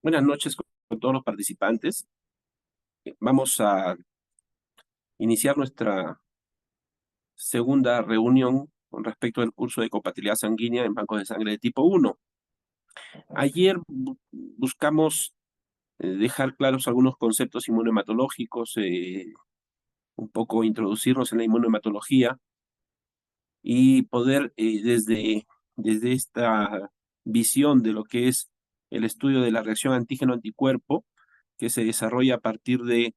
Buenas noches con todos los participantes. Vamos a iniciar nuestra segunda reunión con respecto al curso de compatibilidad sanguínea en bancos de sangre de tipo 1. Ayer buscamos dejar claros algunos conceptos inmunohematológicos, un poco introducirnos en la inmunohematología y poder desde esta visión de lo que es el estudio de la reacción antígeno-anticuerpo que se desarrolla a partir de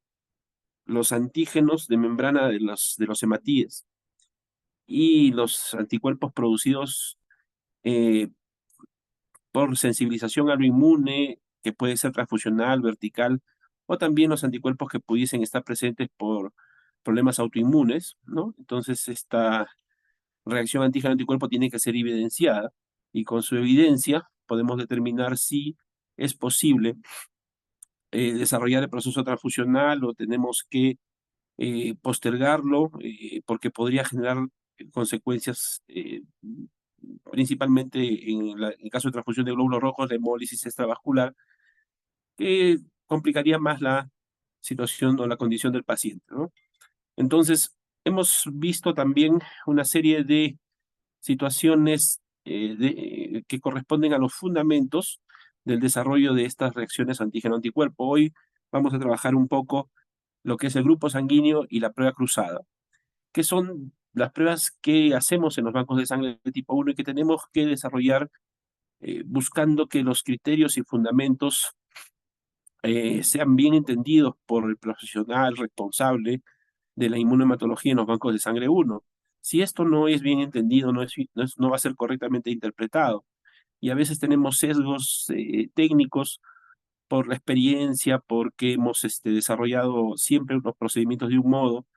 los antígenos de membrana de los hematíes y los anticuerpos producidos eh, por sensibilización a lo inmune, que puede ser transfusional, vertical, o también los anticuerpos que pudiesen estar presentes por problemas autoinmunes, ¿no? Entonces, esta reacción antígeno-anticuerpo tiene que ser evidenciada, y con su evidencia podemos determinar si es posible desarrollar el proceso transfusional o tenemos que postergarlo porque podría generar consecuencias principalmente en caso de transfusión de glóbulos rojos, de hemólisis extravascular, que complicaría más la situación o la condición del paciente, ¿no? Entonces, hemos visto también una serie de situaciones que corresponden a los fundamentos del desarrollo de estas reacciones antígeno-anticuerpo. Hoy vamos a trabajar un poco lo que es el grupo sanguíneo y la prueba cruzada, que son las pruebas que hacemos en los bancos de sangre de tipo 1 y que tenemos que desarrollar buscando que los criterios y fundamentos sean bien entendidos por el profesional responsable de la inmunohematología en los bancos de sangre 1. Si esto no es bien entendido, no va a ser correctamente interpretado. Y a veces tenemos sesgos técnicos por la experiencia, porque hemos desarrollado siempre los procedimientos de un modo,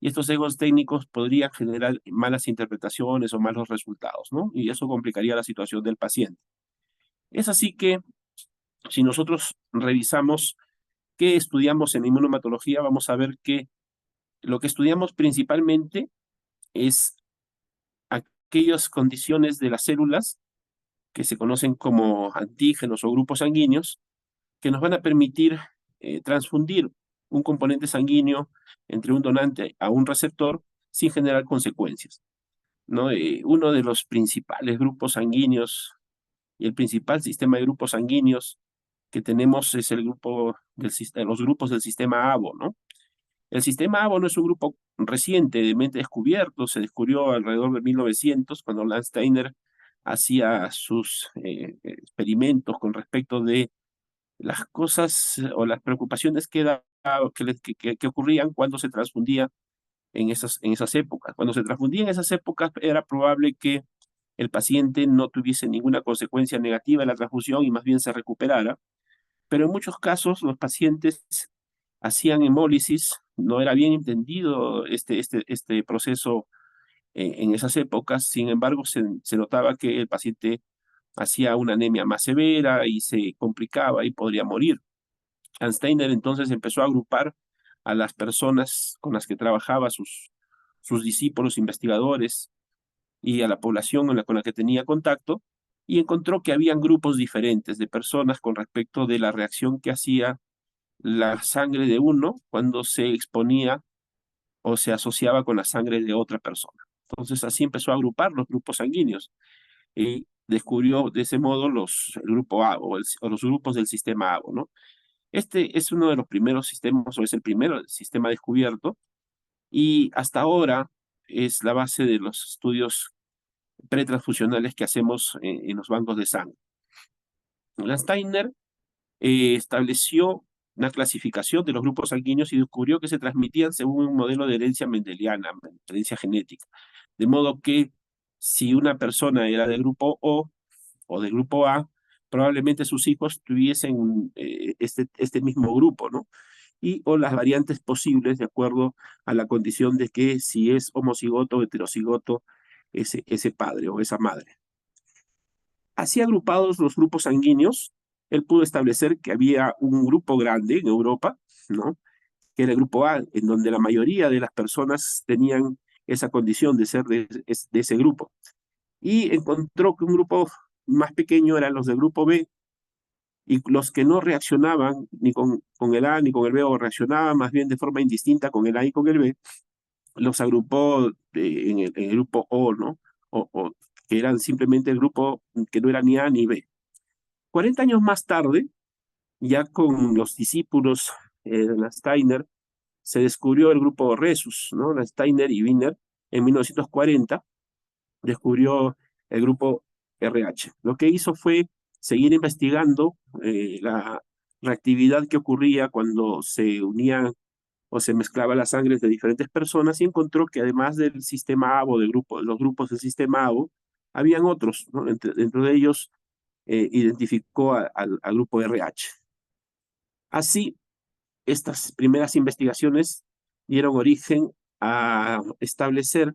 y estos sesgos técnicos podrían generar malas interpretaciones o malos resultados, ¿no? Y eso complicaría la situación del paciente. Es así que, si nosotros revisamos qué estudiamos en inmunohematología, vamos a ver que lo que estudiamos principalmente es aquellas condiciones de las células que se conocen como antígenos o grupos sanguíneos, que nos van a permitir transfundir un componente sanguíneo entre un donante a un receptor sin generar consecuencias, ¿no? Uno de los principales grupos sanguíneos y el principal sistema de grupos sanguíneos que tenemos es el grupo los grupos del sistema ABO, ¿no? El sistema ABO no es un grupo recientemente descubierto, se descubrió alrededor de 1900, cuando Lance Steiner hacía sus experimentos con respecto de las cosas o las preocupaciones que ocurrían cuando se transfundía en esas épocas. Cuando se transfundía en esas épocas era probable que el paciente no tuviese ninguna consecuencia negativa de la transfusión y más bien se recuperara, pero en muchos casos los pacientes hacían hemólisis, no era bien entendido este proceso en esas épocas. Sin embargo, se notaba que el paciente hacía una anemia más severa y se complicaba y podría morir. Steiner entonces empezó a agrupar a las personas con las que trabajaba, sus discípulos investigadores, y a la población con la que tenía contacto, y encontró que habían grupos diferentes de personas con respecto de la reacción que hacía la sangre de uno cuando se exponía o se asociaba con la sangre de otra persona. Entonces así empezó a agrupar los grupos sanguíneos y descubrió de ese modo el grupo A o los grupos del sistema ABO, ¿no? Este es uno de los primeros sistemas, o es el primer sistema descubierto, y hasta ahora es la base de los estudios pretransfusionales que hacemos en los bancos de sangre. Steiner estableció una clasificación de los grupos sanguíneos y descubrió que se transmitían según un modelo de herencia mendeliana, herencia genética. De modo que si una persona era del grupo O del grupo A, probablemente sus hijos tuviesen este mismo grupo, ¿no? O las variantes posibles de acuerdo a la condición de que si es homocigoto o heterocigoto ese padre o esa madre. Así agrupados los grupos sanguíneos, él pudo establecer que había un grupo grande en Europa, ¿no? Que era el grupo A, en donde la mayoría de las personas tenían esa condición de ser de ese grupo. Y encontró que un grupo más pequeño eran los del grupo B, y los que no reaccionaban ni con el A ni con el B, o reaccionaban más bien de forma indistinta con el A y con el B, los agrupó en el grupo O, ¿no? O que eran simplemente el grupo que no era ni A ni B. 40 años más tarde, ya con los discípulos de la Steiner, se descubrió el grupo Rhesus, ¿no? La Steiner y Wiener, en 1940, descubrió el grupo RH. Lo que hizo fue seguir investigando la reactividad que ocurría cuando se unían o se mezclaba las sangres de diferentes personas y encontró que además del sistema ABO, de los grupos del sistema ABO, habían otros, ¿no? Dentro de ellos identificó al grupo RH. Así, estas primeras investigaciones dieron origen a establecer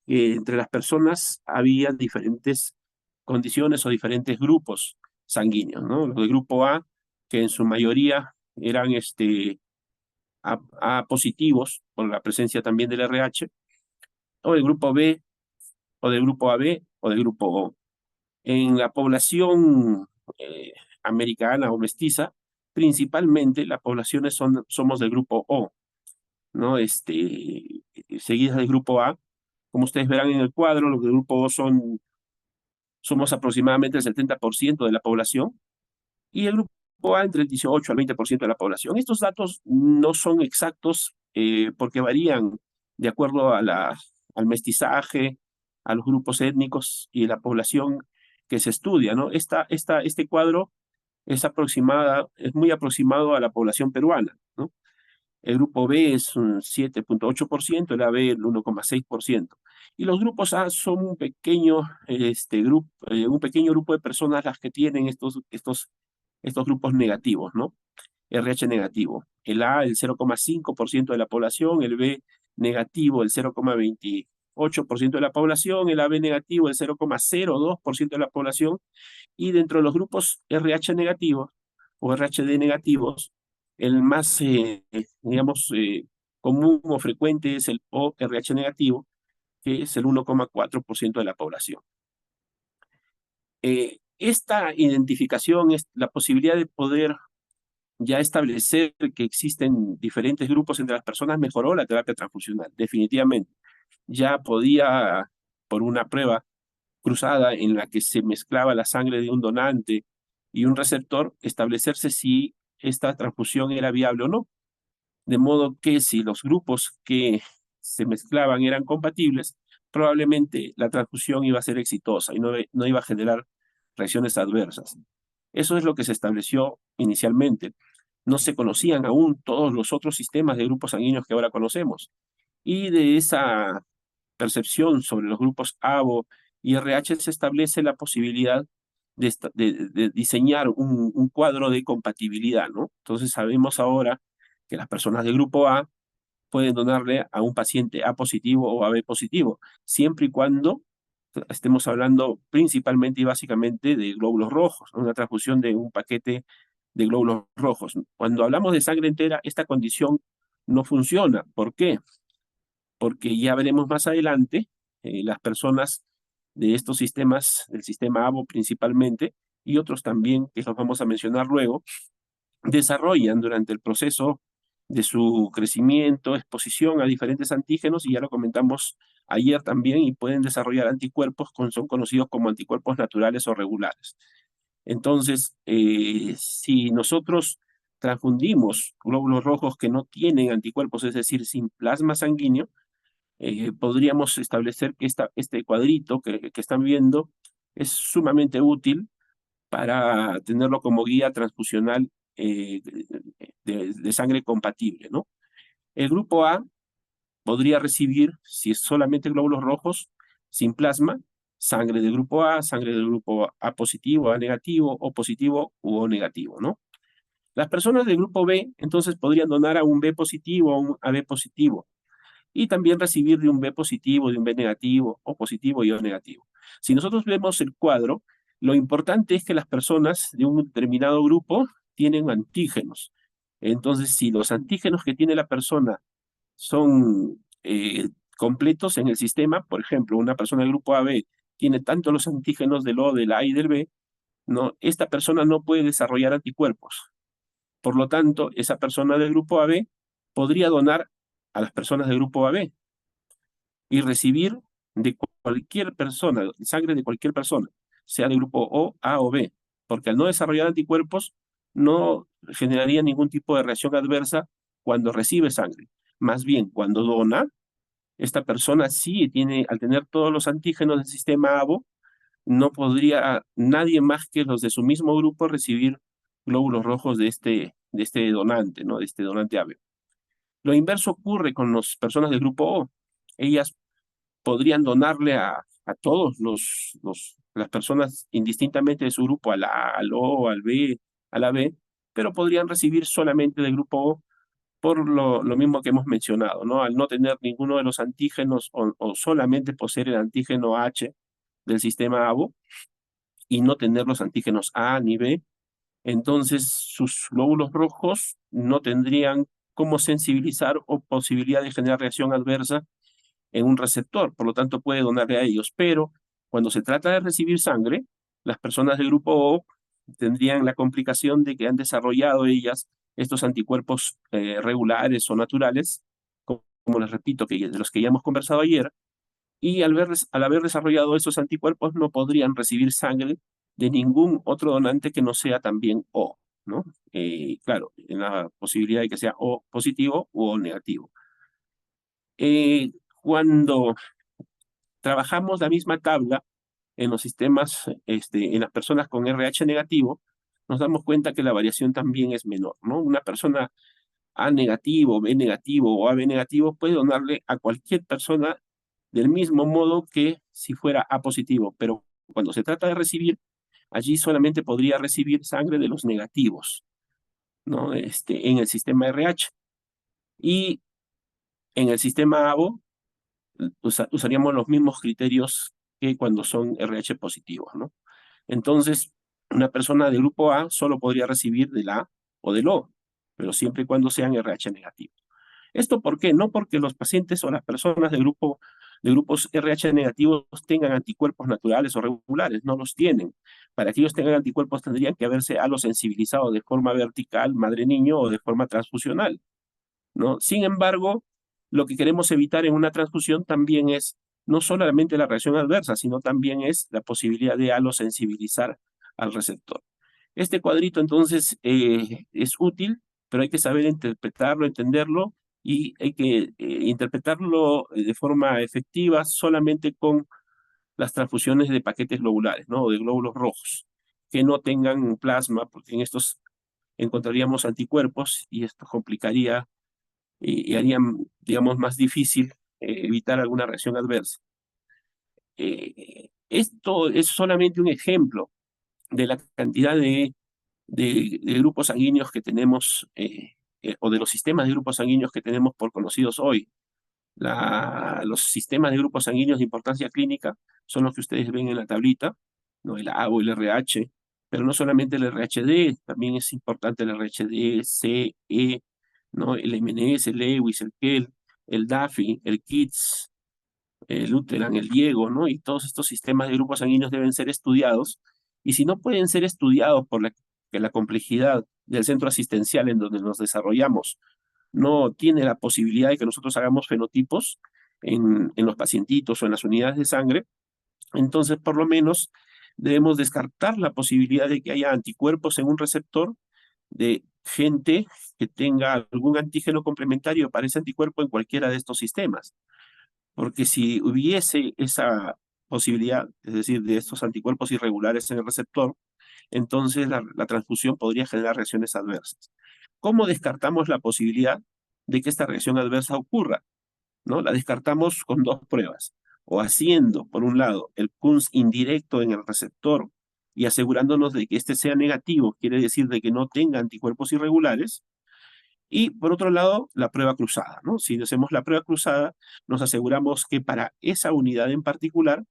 que entre las personas había diferentes condiciones o diferentes grupos sanguíneos, ¿no? Los del grupo A, que en su mayoría eran A positivos, por la presencia también del RH, o del grupo B, o del grupo AB, o del grupo O. En la población americana o mestiza, principalmente las poblaciones somos del grupo O, ¿no? Seguidas del grupo A. Como ustedes verán en el cuadro, los del grupo O somos aproximadamente el 70% de la población, y el grupo A entre el 18 al 20% de la población. Estos datos no son exactos porque varían de acuerdo al mestizaje, a los grupos étnicos y la población que se estudia, ¿no? Este cuadro es muy aproximado a la población peruana, ¿no? El grupo B es un 7,8%, el AB el 1,6%. Y los grupos A son un pequeño grupo de personas las que tienen estos grupos negativos, ¿no? RH negativo. El A, el 0,5% de la población, el B negativo, el 0,28% de la población, el AB negativo, el 0,02% de la población, y dentro de los grupos RH negativos o RHD negativos, el más, digamos, común o frecuente es el ORH negativo, que es el 1,4% de la población. Esta identificación es la posibilidad de poder ya establecer que existen diferentes grupos entre las personas, mejoró la terapia transfusional, definitivamente. Ya podía, por una prueba cruzada en la que se mezclaba la sangre de un donante y un receptor, establecerse si esta transfusión era viable o no. De modo que si los grupos que se mezclaban eran compatibles, probablemente la transfusión iba a ser exitosa y no iba a generar reacciones adversas. Eso es lo que se estableció inicialmente. No se conocían aún todos los otros sistemas de grupos sanguíneos que ahora conocemos. Y de esa percepción sobre los grupos ABO y RH se establece la posibilidad de diseñar un cuadro de compatibilidad, ¿no? Entonces sabemos ahora que las personas del grupo A pueden donarle a un paciente A positivo o AB positivo, siempre y cuando estemos hablando principalmente y básicamente de glóbulos rojos, ¿no? Una transfusión de un paquete de glóbulos rojos. Cuando hablamos de sangre entera, esta condición no funciona. ¿Por qué? Porque ya veremos más adelante las personas de estos sistemas, del sistema ABO principalmente, y otros también, que los vamos a mencionar luego, desarrollan durante el proceso de su crecimiento, exposición a diferentes antígenos, y ya lo comentamos ayer también, y pueden desarrollar anticuerpos, son conocidos como anticuerpos naturales o regulares. Entonces, si nosotros transfundimos glóbulos rojos que no tienen anticuerpos, es decir, sin plasma sanguíneo, podríamos establecer que este cuadrito que están viendo es sumamente útil para tenerlo como guía transfusional de sangre compatible, ¿no? El grupo A podría recibir, si es solamente glóbulos rojos, sin plasma, sangre del grupo A, sangre del grupo A positivo, A negativo, O positivo u O negativo, ¿no? Las personas del grupo B, entonces, podrían donar a un B positivo o a un AB positivo, y también recibir de un B positivo, de un B negativo, O positivo y O negativo. Si nosotros vemos el cuadro, lo importante es que las personas de un determinado grupo tienen antígenos. Entonces, si los antígenos que tiene la persona son completos en el sistema, por ejemplo, una persona del grupo AB tiene tanto los antígenos del O, del A y del B, ¿no? Esta persona no puede desarrollar anticuerpos. Por lo tanto, esa persona del grupo AB podría donar a las personas del grupo AB y recibir de cualquier persona, sangre de cualquier persona, sea del grupo O, A o B, porque al no desarrollar anticuerpos no generaría ningún tipo de reacción adversa cuando recibe sangre. Más bien, cuando dona, esta persona sí tiene, al tener todos los antígenos del sistema ABO, no podría nadie más que los de su mismo grupo recibir glóbulos rojos de este donante, ¿no? De este donante AB. Lo inverso ocurre con las personas del grupo O. Ellas podrían donarle a todos las personas indistintamente de su grupo, a la A, al O, al B, a la B, pero podrían recibir solamente del grupo O por lo mismo que hemos mencionado, ¿no? Al no tener ninguno de los antígenos o solamente poseer el antígeno H del sistema ABO y no tener los antígenos A ni B, entonces sus glóbulos rojos no tendrían cómo sensibilizar o posibilidad de generar reacción adversa en un receptor, por lo tanto puede donarle a ellos, pero cuando se trata de recibir sangre, las personas del grupo O tendrían la complicación de que han desarrollado ellas estos anticuerpos regulares o naturales, como les repito, de los que ya hemos conversado ayer, y al haber desarrollado esos anticuerpos no podrían recibir sangre de ningún otro donante que no sea también O, ¿no? Claro, en la posibilidad de que sea O positivo u O negativo. Cuando trabajamos la misma tabla en los sistemas, en las personas con RH negativo, nos damos cuenta que la variación también es menor, ¿no? Una persona A negativo, B negativo o AB negativo puede donarle a cualquier persona del mismo modo que si fuera A positivo, pero cuando se trata de recibir, allí solamente podría recibir sangre de los negativos, ¿no? En el sistema RH. Y en el sistema ABO usaríamos los mismos criterios que cuando son RH positivos, ¿no? Entonces, una persona del grupo A solo podría recibir del A o del O, pero siempre y cuando sean RH negativos. ¿Esto por qué? No porque los pacientes o las personas de grupos RH negativos tengan anticuerpos naturales o regulares, no los tienen. Para que ellos tengan anticuerpos tendrían que haberse sensibilizado de forma vertical, madre-niño, o de forma transfusional, ¿no? Sin embargo, lo que queremos evitar en una transfusión también es no solamente la reacción adversa, sino también es la posibilidad de sensibilizar al receptor. Este cuadrito entonces es útil, pero hay que saber interpretarlo, entenderlo, y hay que interpretarlo de forma efectiva solamente con las transfusiones de paquetes globulares, ¿no? O de glóbulos rojos, que no tengan plasma, porque en estos encontraríamos anticuerpos y esto complicaría y haría, digamos, más difícil evitar alguna reacción adversa. Esto es solamente un ejemplo de la cantidad de grupos sanguíneos que tenemos, o de los sistemas de grupos sanguíneos que tenemos por conocidos hoy. Los sistemas de grupos sanguíneos de importancia clínica son los que ustedes ven en la tablita, ¿no? El A o el RH, pero no solamente el RHD, también es importante el RHD, C, E, ¿no? El MNS, el Lewis, el KEL, el DAFI, el KITS, el Luteran, el Diego, ¿no? Y todos estos sistemas de grupos sanguíneos deben ser estudiados, y si no pueden ser estudiados por que la complejidad del centro asistencial en donde nos desarrollamos no tiene la posibilidad de que nosotros hagamos fenotipos en los pacientitos o en las unidades de sangre, entonces por lo menos debemos descartar la posibilidad de que haya anticuerpos en un receptor de gente que tenga algún antígeno complementario para ese anticuerpo en cualquiera de estos sistemas. Porque si hubiese esa posibilidad, es decir, de estos anticuerpos irregulares en el receptor, entonces la transfusión podría generar reacciones adversas. ¿Cómo descartamos la posibilidad de que esta reacción adversa ocurra? ¿No? La descartamos con dos pruebas. O haciendo, por un lado, el Kunz indirecto en el receptor y asegurándonos de que este sea negativo, quiere decir de que no tenga anticuerpos irregulares, y por otro lado, la prueba cruzada, ¿no? Si hacemos la prueba cruzada, nos aseguramos que para esa unidad en particular,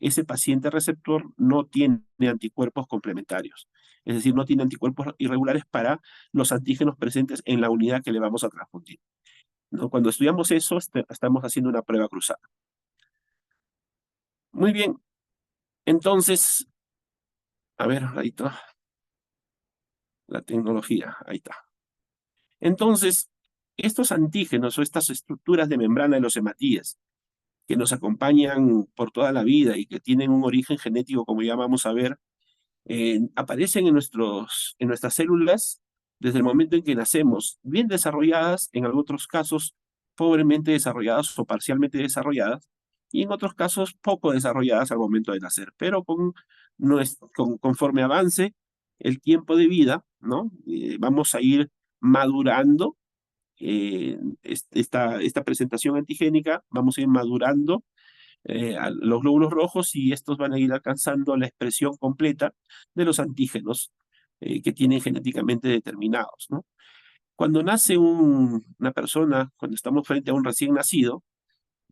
ese paciente receptor no tiene anticuerpos complementarios. Es decir, no tiene anticuerpos irregulares para los antígenos presentes en la unidad que le vamos a transfundir, ¿no? Cuando estudiamos eso, estamos haciendo una prueba cruzada. Muy bien, entonces, A ver, ahí está la tecnología, ahí está. Entonces, estos antígenos o estas estructuras de membrana de los hematíes que nos acompañan por toda la vida y que tienen un origen genético, como ya vamos a ver, aparecen en nuestras células desde el momento en que nacemos, bien desarrolladas, en otros casos pobremente desarrolladas o parcialmente desarrolladas, y en otros casos poco desarrolladas al momento de nacer, pero conforme avance el tiempo de vida, ¿no? Vamos a ir madurando esta presentación antigénica, vamos a ir madurando a los glóbulos rojos y estos van a ir alcanzando la expresión completa de los antígenos que tienen genéticamente determinados, ¿no? Cuando nace una persona, cuando estamos frente a un recién nacido,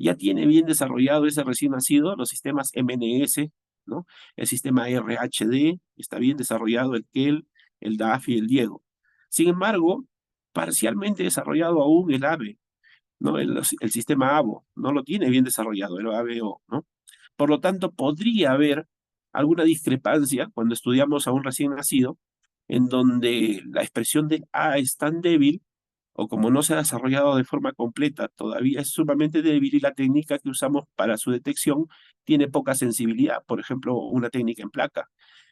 ya tiene bien desarrollado ese recién nacido, los sistemas MNS, ¿no? El sistema RHD, está bien desarrollado el KEL, el DAF y el Diego. Sin embargo, parcialmente desarrollado aún el AVE, ¿no? El sistema ABO, no lo tiene bien desarrollado, el ABO, ¿no? Por lo tanto, podría haber alguna discrepancia cuando estudiamos a un recién nacido, en donde la expresión de A es tan débil, o como no se ha desarrollado de forma completa, todavía es sumamente débil y la técnica que usamos para su detección tiene poca sensibilidad, por ejemplo, una técnica en placa,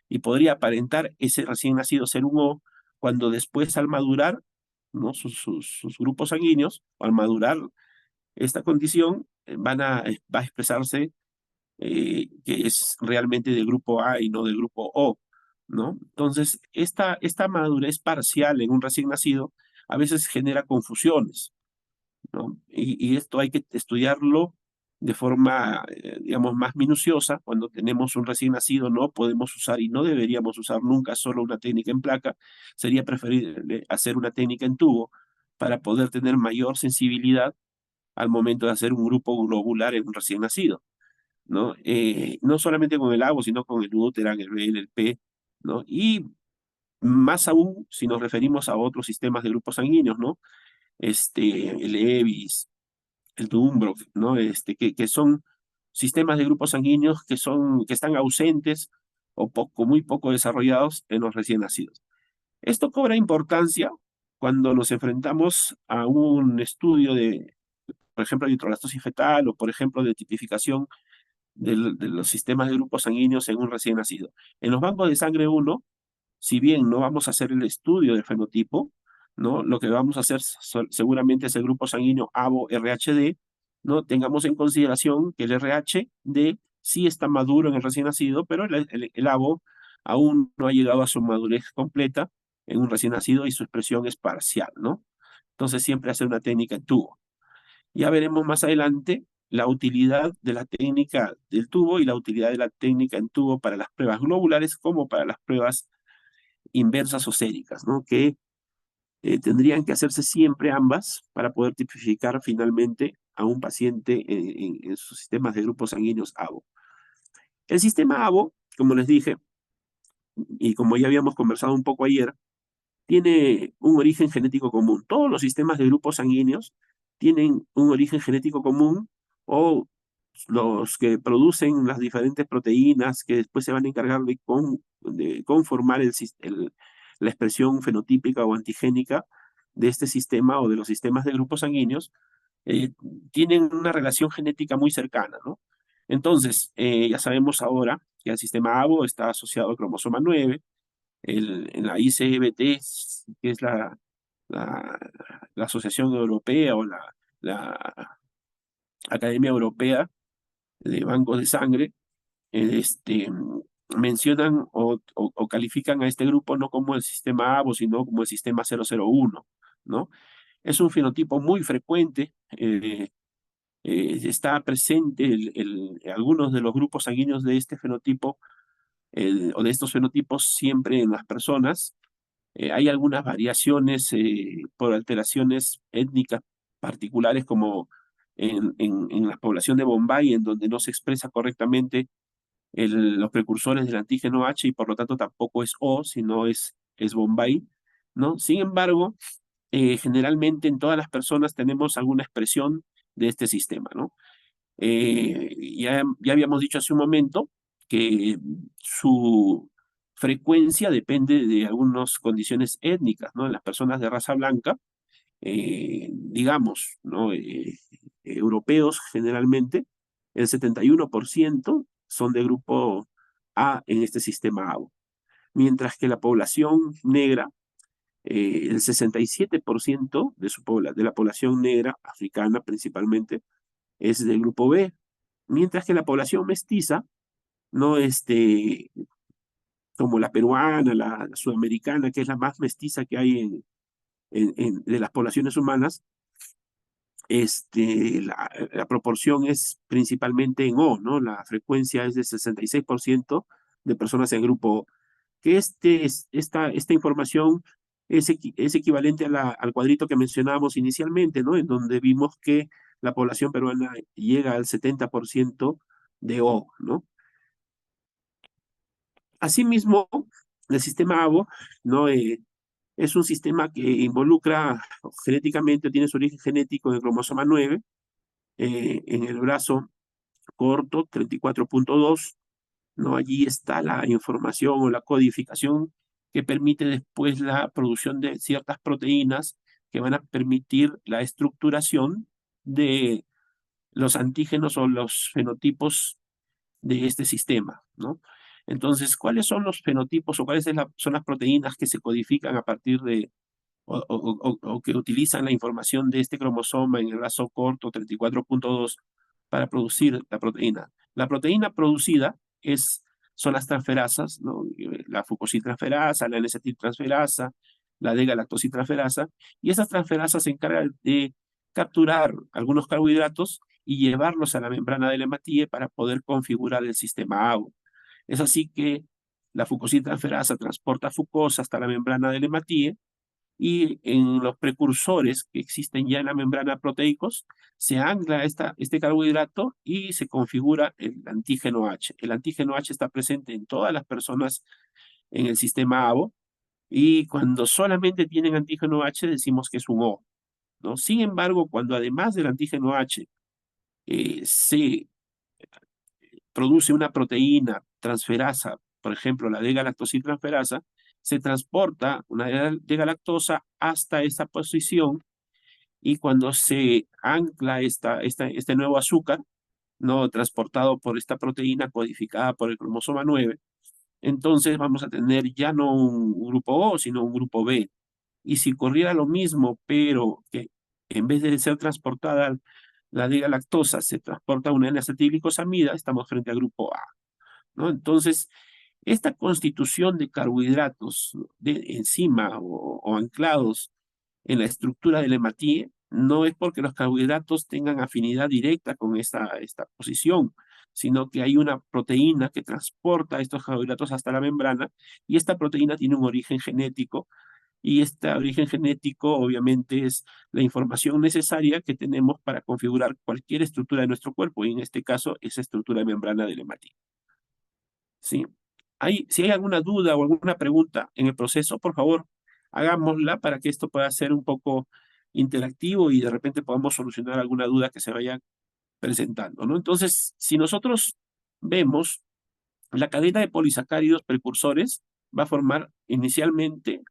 y podría aparentar ese recién nacido ser un O cuando después al madurar, ¿no? sus grupos sanguíneos, al madurar esta condición, va a expresarse que es realmente del grupo A y no del grupo O, ¿no? Entonces, esta madurez parcial en un recién nacido a veces genera confusiones, ¿no? Y esto hay que estudiarlo de forma, digamos, más minuciosa. Cuando tenemos un recién nacido no podemos usar y no deberíamos usar nunca solo una técnica en placa. Sería preferible hacer una técnica en tubo para poder tener mayor sensibilidad al momento de hacer un grupo globular en un recién nacido, ¿no? No solamente con el ABO, sino con el Uteran, el BL, el P, ¿no? Y más aún si nos referimos a otros sistemas de grupos sanguíneos, ¿no? El EVIS, el Dumbrock, ¿no? Que son sistemas de grupos sanguíneos que están ausentes o muy poco desarrollados en los recién nacidos. Esto cobra importancia cuando nos enfrentamos a un estudio de, por ejemplo, de nitroblastosis fetal o, por ejemplo, de tipificación de los sistemas de grupos sanguíneos en un recién nacido. En los bancos de sangre 1, si bien no vamos a hacer el estudio del fenotipo, ¿no? Lo que vamos a hacer seguramente es el grupo sanguíneo ABO-RHD, ¿no? Tengamos en consideración que el RHD sí está maduro en el recién nacido, pero el ABO aún no ha llegado a su madurez completa en un recién nacido y su expresión es parcial, ¿no? Entonces siempre hacer una técnica en tubo. Ya veremos más adelante la utilidad de la técnica del tubo y la utilidad de la técnica en tubo para las pruebas globulares como para las pruebas inversas o séricas, ¿no? Que tendrían que hacerse siempre ambas para poder tipificar finalmente a un paciente en sus sistemas de grupos sanguíneos ABO. El sistema ABO, como les dije, y como ya habíamos conversado un poco ayer, tiene un origen genético común. Todos los sistemas de grupos sanguíneos tienen un origen genético común o los que producen las diferentes proteínas que después se van a encargar de conformar la expresión fenotípica o antigénica de este sistema o de los sistemas de grupos sanguíneos, eh, tienen una relación genética muy cercana, ¿no? Entonces, ya sabemos ahora que el sistema ABO está asociado al cromosoma 9, en la ICBT, que es la, la Asociación Europea o la Academia Europea de Bancos de Sangre, mencionan o califican a este grupo no como el sistema ABO, sino como el sistema 001, ¿no? Es un fenotipo muy frecuente, está presente algunos de los grupos sanguíneos de este fenotipo o de estos fenotipos siempre en las personas. Hay algunas variaciones por alteraciones étnicas particulares como en la población de Bombay, en donde no se expresa correctamente los precursores del antígeno H y por lo tanto tampoco es O, sino es Bombay, ¿no? Sin embargo, generalmente en todas las personas tenemos alguna expresión de este sistema, ¿no? Ya habíamos dicho hace un momento que su, frecuencia depende de algunas condiciones étnicas, ¿no? En las personas de raza blanca, digamos, ¿no? Europeos generalmente, el 71% son de grupo A en este sistema ABO, mientras que la población negra, el 67% de la población negra, africana principalmente, es del grupo B, mientras que la población mestiza, no como la peruana, la sudamericana, que es la más mestiza que hay de las poblaciones humanas, la proporción es principalmente en O, ¿no? La frecuencia es de 66% de personas en grupo O, que esta información es equivalente al cuadrito que mencionábamos inicialmente, ¿no? En donde vimos que la población peruana llega al 70% de O, ¿no? Asimismo, el sistema ABO, ¿no? Es un sistema que involucra genéticamente, tiene su origen genético en el cromosoma 9, en el brazo corto 34.2, ¿no? Allí está la información o la codificación que permite después la producción de ciertas proteínas que van a permitir la estructuración de los antígenos o los fenotipos de este sistema, ¿no? Entonces, ¿cuáles son los fenotipos o cuáles son las proteínas que se codifican a partir de, o que utilizan la información de este cromosoma en el brazo corto 34.2 para producir la proteína? La proteína producida son las transferasas, ¿no? La fucosiltransferasa, la N-acetiltransferasa, la D-galactosiltransferasa, y esas transferasas se encargan de capturar algunos carbohidratos y llevarlos a la membrana del hematíe para poder configurar el sistema ABO. Es así que la fucosiltransferasa transporta fucosa hasta la membrana del hematíe, y en los precursores que existen ya en la membrana proteicos, se ancla este carbohidrato y se configura el antígeno H. El antígeno H está presente en todas las personas en el sistema ABO, y cuando solamente tienen antígeno H decimos que es un O, ¿no? Sin embargo, cuando además del antígeno H se produce una proteína transferasa, por ejemplo, la D-galactosiltransferasa, se transporta una D-galactosa hasta esta posición, y cuando se ancla este nuevo azúcar, no transportado por esta proteína codificada por el cromosoma 9, entonces vamos a tener ya no un grupo O, sino un grupo B. Y si ocurriera lo mismo, pero que en vez de ser transportada la D-galactosa, se transporta una N-acetilglicosamida, estamos frente al grupo A, ¿no? Entonces, esta constitución de carbohidratos encima o anclados en la estructura del hematíe no es porque los carbohidratos tengan afinidad directa con esta posición, sino que hay una proteína que transporta estos carbohidratos hasta la membrana, y esta proteína tiene un origen genético, y este origen genético obviamente es la información necesaria que tenemos para configurar cualquier estructura de nuestro cuerpo, y en este caso esa estructura de membrana del hematíe. ¿Sí? Si hay alguna duda o alguna pregunta en el proceso, por favor, hagámosla para que esto pueda ser un poco interactivo y de repente podamos solucionar alguna duda que se vaya presentando, ¿no? Entonces, si nosotros vemos la cadena de polisacáridos precursores, va a formar inicialmente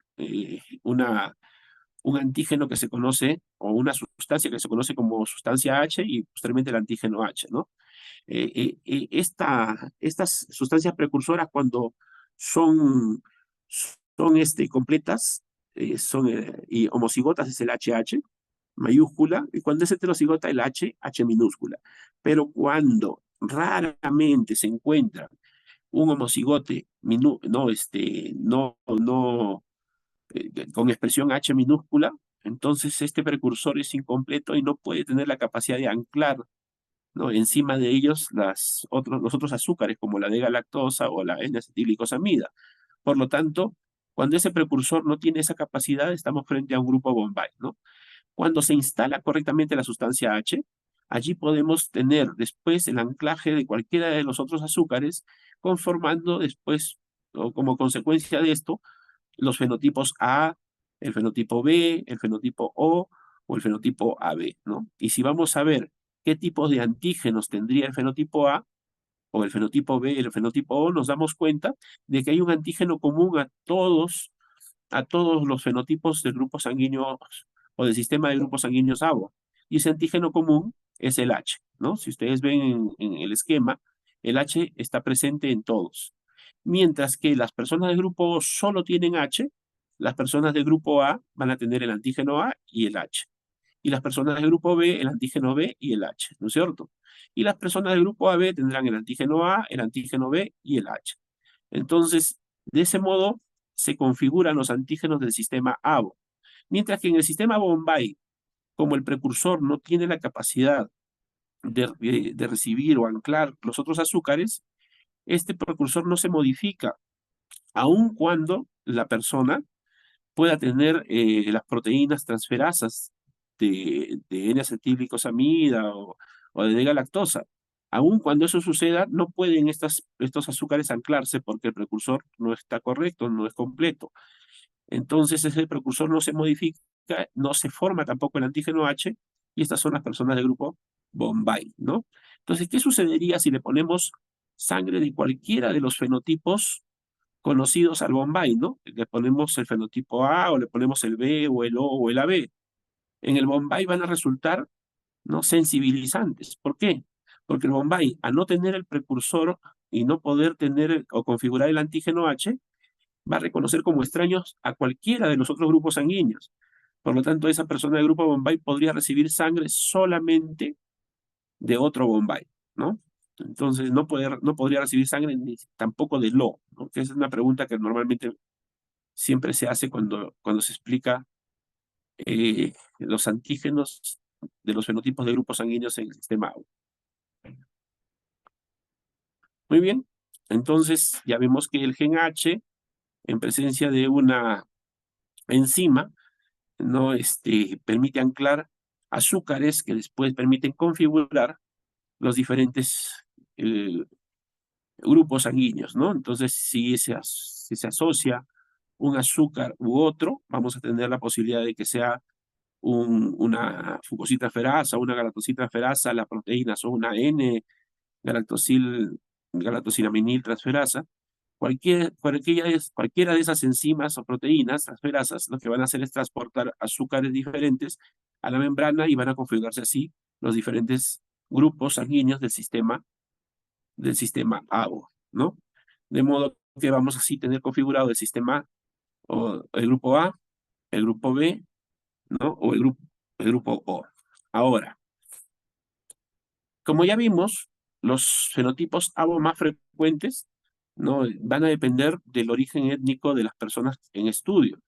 un antígeno que se conoce, o una sustancia que se conoce como sustancia H, y posteriormente el antígeno H, ¿no? Estas sustancias precursoras, cuando son, completas, y homocigotas, es el HH mayúscula, y cuando es heterocigota el H minúscula. Pero cuando raramente se encuentra un homocigote con expresión H minúscula, entonces este precursor es incompleto y no puede tener la capacidad de anclar, ¿no? Encima de ellos los otros azúcares, como la D-galactosa o la N-acetilglicosamida. Por lo tanto, cuando ese precursor no tiene esa capacidad, estamos frente a un grupo Bombay, ¿no? Cuando se instala correctamente la sustancia H, allí podemos tener después el anclaje de cualquiera de los otros azúcares, conformando después, o como consecuencia de esto, los fenotipos A, el fenotipo B, el fenotipo o el fenotipo AB, ¿no? Y si vamos a ver qué tipos de antígenos tendría el fenotipo A, o el fenotipo B, el fenotipo O, nos damos cuenta de que hay un antígeno común a todos los fenotipos de grupos sanguíneos o del sistema de grupos sanguíneos ABO. Y ese antígeno común es el H, ¿no? Si ustedes ven en el esquema, el H está presente en todos. Mientras que las personas del grupo O solo tienen H, las personas del grupo A van a tener el antígeno A y el H. Y las personas del grupo B, el antígeno B y el H, ¿no es cierto? Y las personas del grupo AB tendrán el antígeno A, el antígeno B y el H. Entonces, de ese modo, se configuran los antígenos del sistema ABO. Mientras que en el sistema Bombay, como el precursor no tiene la capacidad de recibir o anclar los otros azúcares, este precursor no se modifica, aun cuando la persona pueda tener las proteínas transferasas de N-acetilglicosamida o de D-galactosa. Aun cuando eso suceda, no pueden estos azúcares anclarse porque el precursor no está correcto, no es completo. Entonces ese precursor no se modifica, no se forma tampoco el antígeno H, y estas son las personas del grupo Bombay, ¿no? Entonces, ¿qué sucedería si le ponemos sangre de cualquiera de los fenotipos conocidos al Bombay, ¿no? Le ponemos el fenotipo A, o le ponemos el B, o el O, o el AB. En el Bombay van a resultar, ¿no?, sensibilizantes. ¿Por qué? Porque el Bombay, al no tener el precursor y no poder tener o configurar el antígeno H, va a reconocer como extraños a cualquiera de los otros grupos sanguíneos. Por lo tanto, esa persona del grupo Bombay podría recibir sangre solamente de otro Bombay, ¿no? Entonces, no podría recibir sangre ni tampoco de Lo, ¿no? Que esa es una pregunta que normalmente siempre se hace cuando se explica los antígenos de los fenotipos de grupos sanguíneos en el sistema AU. Muy bien, entonces ya vemos que el gen H, en presencia de una enzima, no permite anclar azúcares que después permiten configurar los diferentes grupos sanguíneos, ¿no? Entonces, si se asocia un azúcar u otro, vamos a tener la posibilidad de que sea una fucositransferasa, una galactositransferasa, las proteínas son una N-galactosilaminil transferasa. Cualquiera de esas enzimas o proteínas transferasas lo que van a hacer es transportar azúcares diferentes a la membrana y van a configurarse así los diferentes grupos sanguíneos del sistema ABO, ¿no? De modo que vamos así a tener configurado el sistema, o el grupo A, el grupo B, ¿no? O el grupo O. Ahora, como ya vimos, los fenotipos ABO más frecuentes, ¿no?, van a depender del origen étnico de las personas en estudio.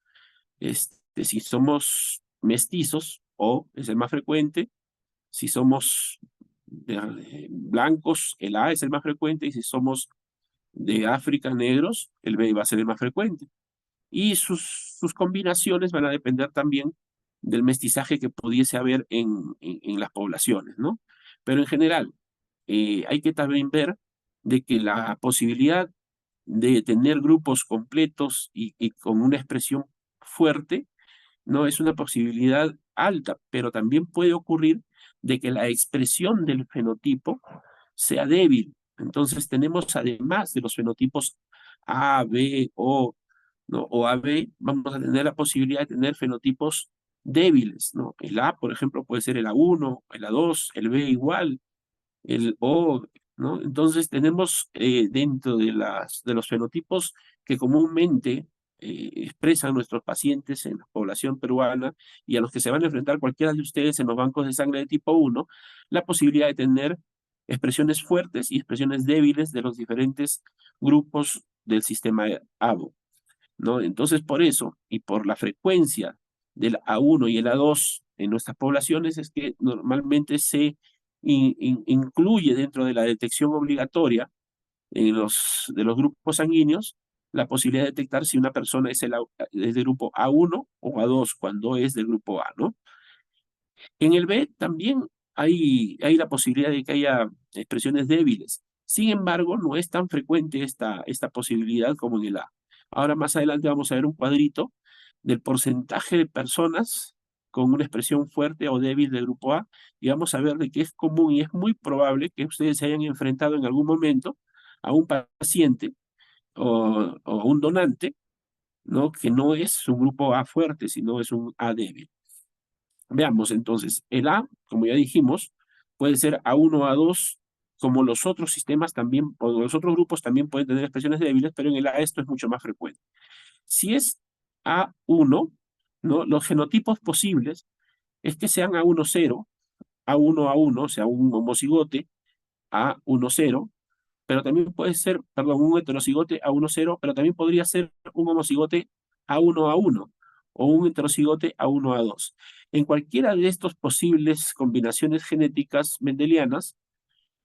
Si somos mestizos, O es el más frecuente. Si somos blancos, el A es el más frecuente. Y si somos de África, negros, el B va a ser el más frecuente. Y sus combinaciones van a depender también del mestizaje que pudiese haber en las poblaciones, ¿no? Pero en general, hay que también ver de que la posibilidad de tener grupos completos y con una expresión fuerte no es una posibilidad alta, pero también puede ocurrir de que la expresión del fenotipo sea débil. Entonces tenemos, además de los fenotipos A, B, O, ¿no?, o AB, vamos a tener la posibilidad de tener fenotipos débiles, ¿no? El A, por ejemplo, puede ser el A1, el A2, el B igual, el O, ¿no? Entonces tenemos dentro de los fenotipos que comúnmente expresan nuestros pacientes en la población peruana y a los que se van a enfrentar cualquiera de ustedes en los bancos de sangre de tipo 1, la posibilidad de tener expresiones fuertes y expresiones débiles de los diferentes grupos del sistema ABO, ¿no? Entonces, por eso, y por la frecuencia del A1 y el A2 en nuestras poblaciones, es que normalmente se incluye dentro de la detección obligatoria de los grupos sanguíneos la posibilidad de detectar si una persona es del grupo A1 o A2 cuando es del grupo A, ¿no? En el B también hay la posibilidad de que haya expresiones débiles. Sin embargo, no es tan frecuente esta posibilidad como en el A. Ahora más adelante vamos a ver un cuadrito del porcentaje de personas con una expresión fuerte o débil del grupo A, y vamos a ver de que es común y es muy probable que ustedes se hayan enfrentado en algún momento a un paciente o un donante, ¿no? Que no es un grupo A fuerte, sino es un A débil. Veamos entonces, el A, como ya dijimos, puede ser A1, A2, como los otros sistemas también, o los otros grupos también pueden tener expresiones débiles, pero en el A esto es mucho más frecuente. Si es A1, ¿no? Los genotipos posibles es que sean A1, 0, A1, A1, o sea, un homocigote, A1, 0, pero también puede ser, perdón, un heterocigote A1-0, pero también podría ser un homocigote A1-A1 o un heterocigote A1-A2. En cualquiera de estas posibles combinaciones genéticas mendelianas,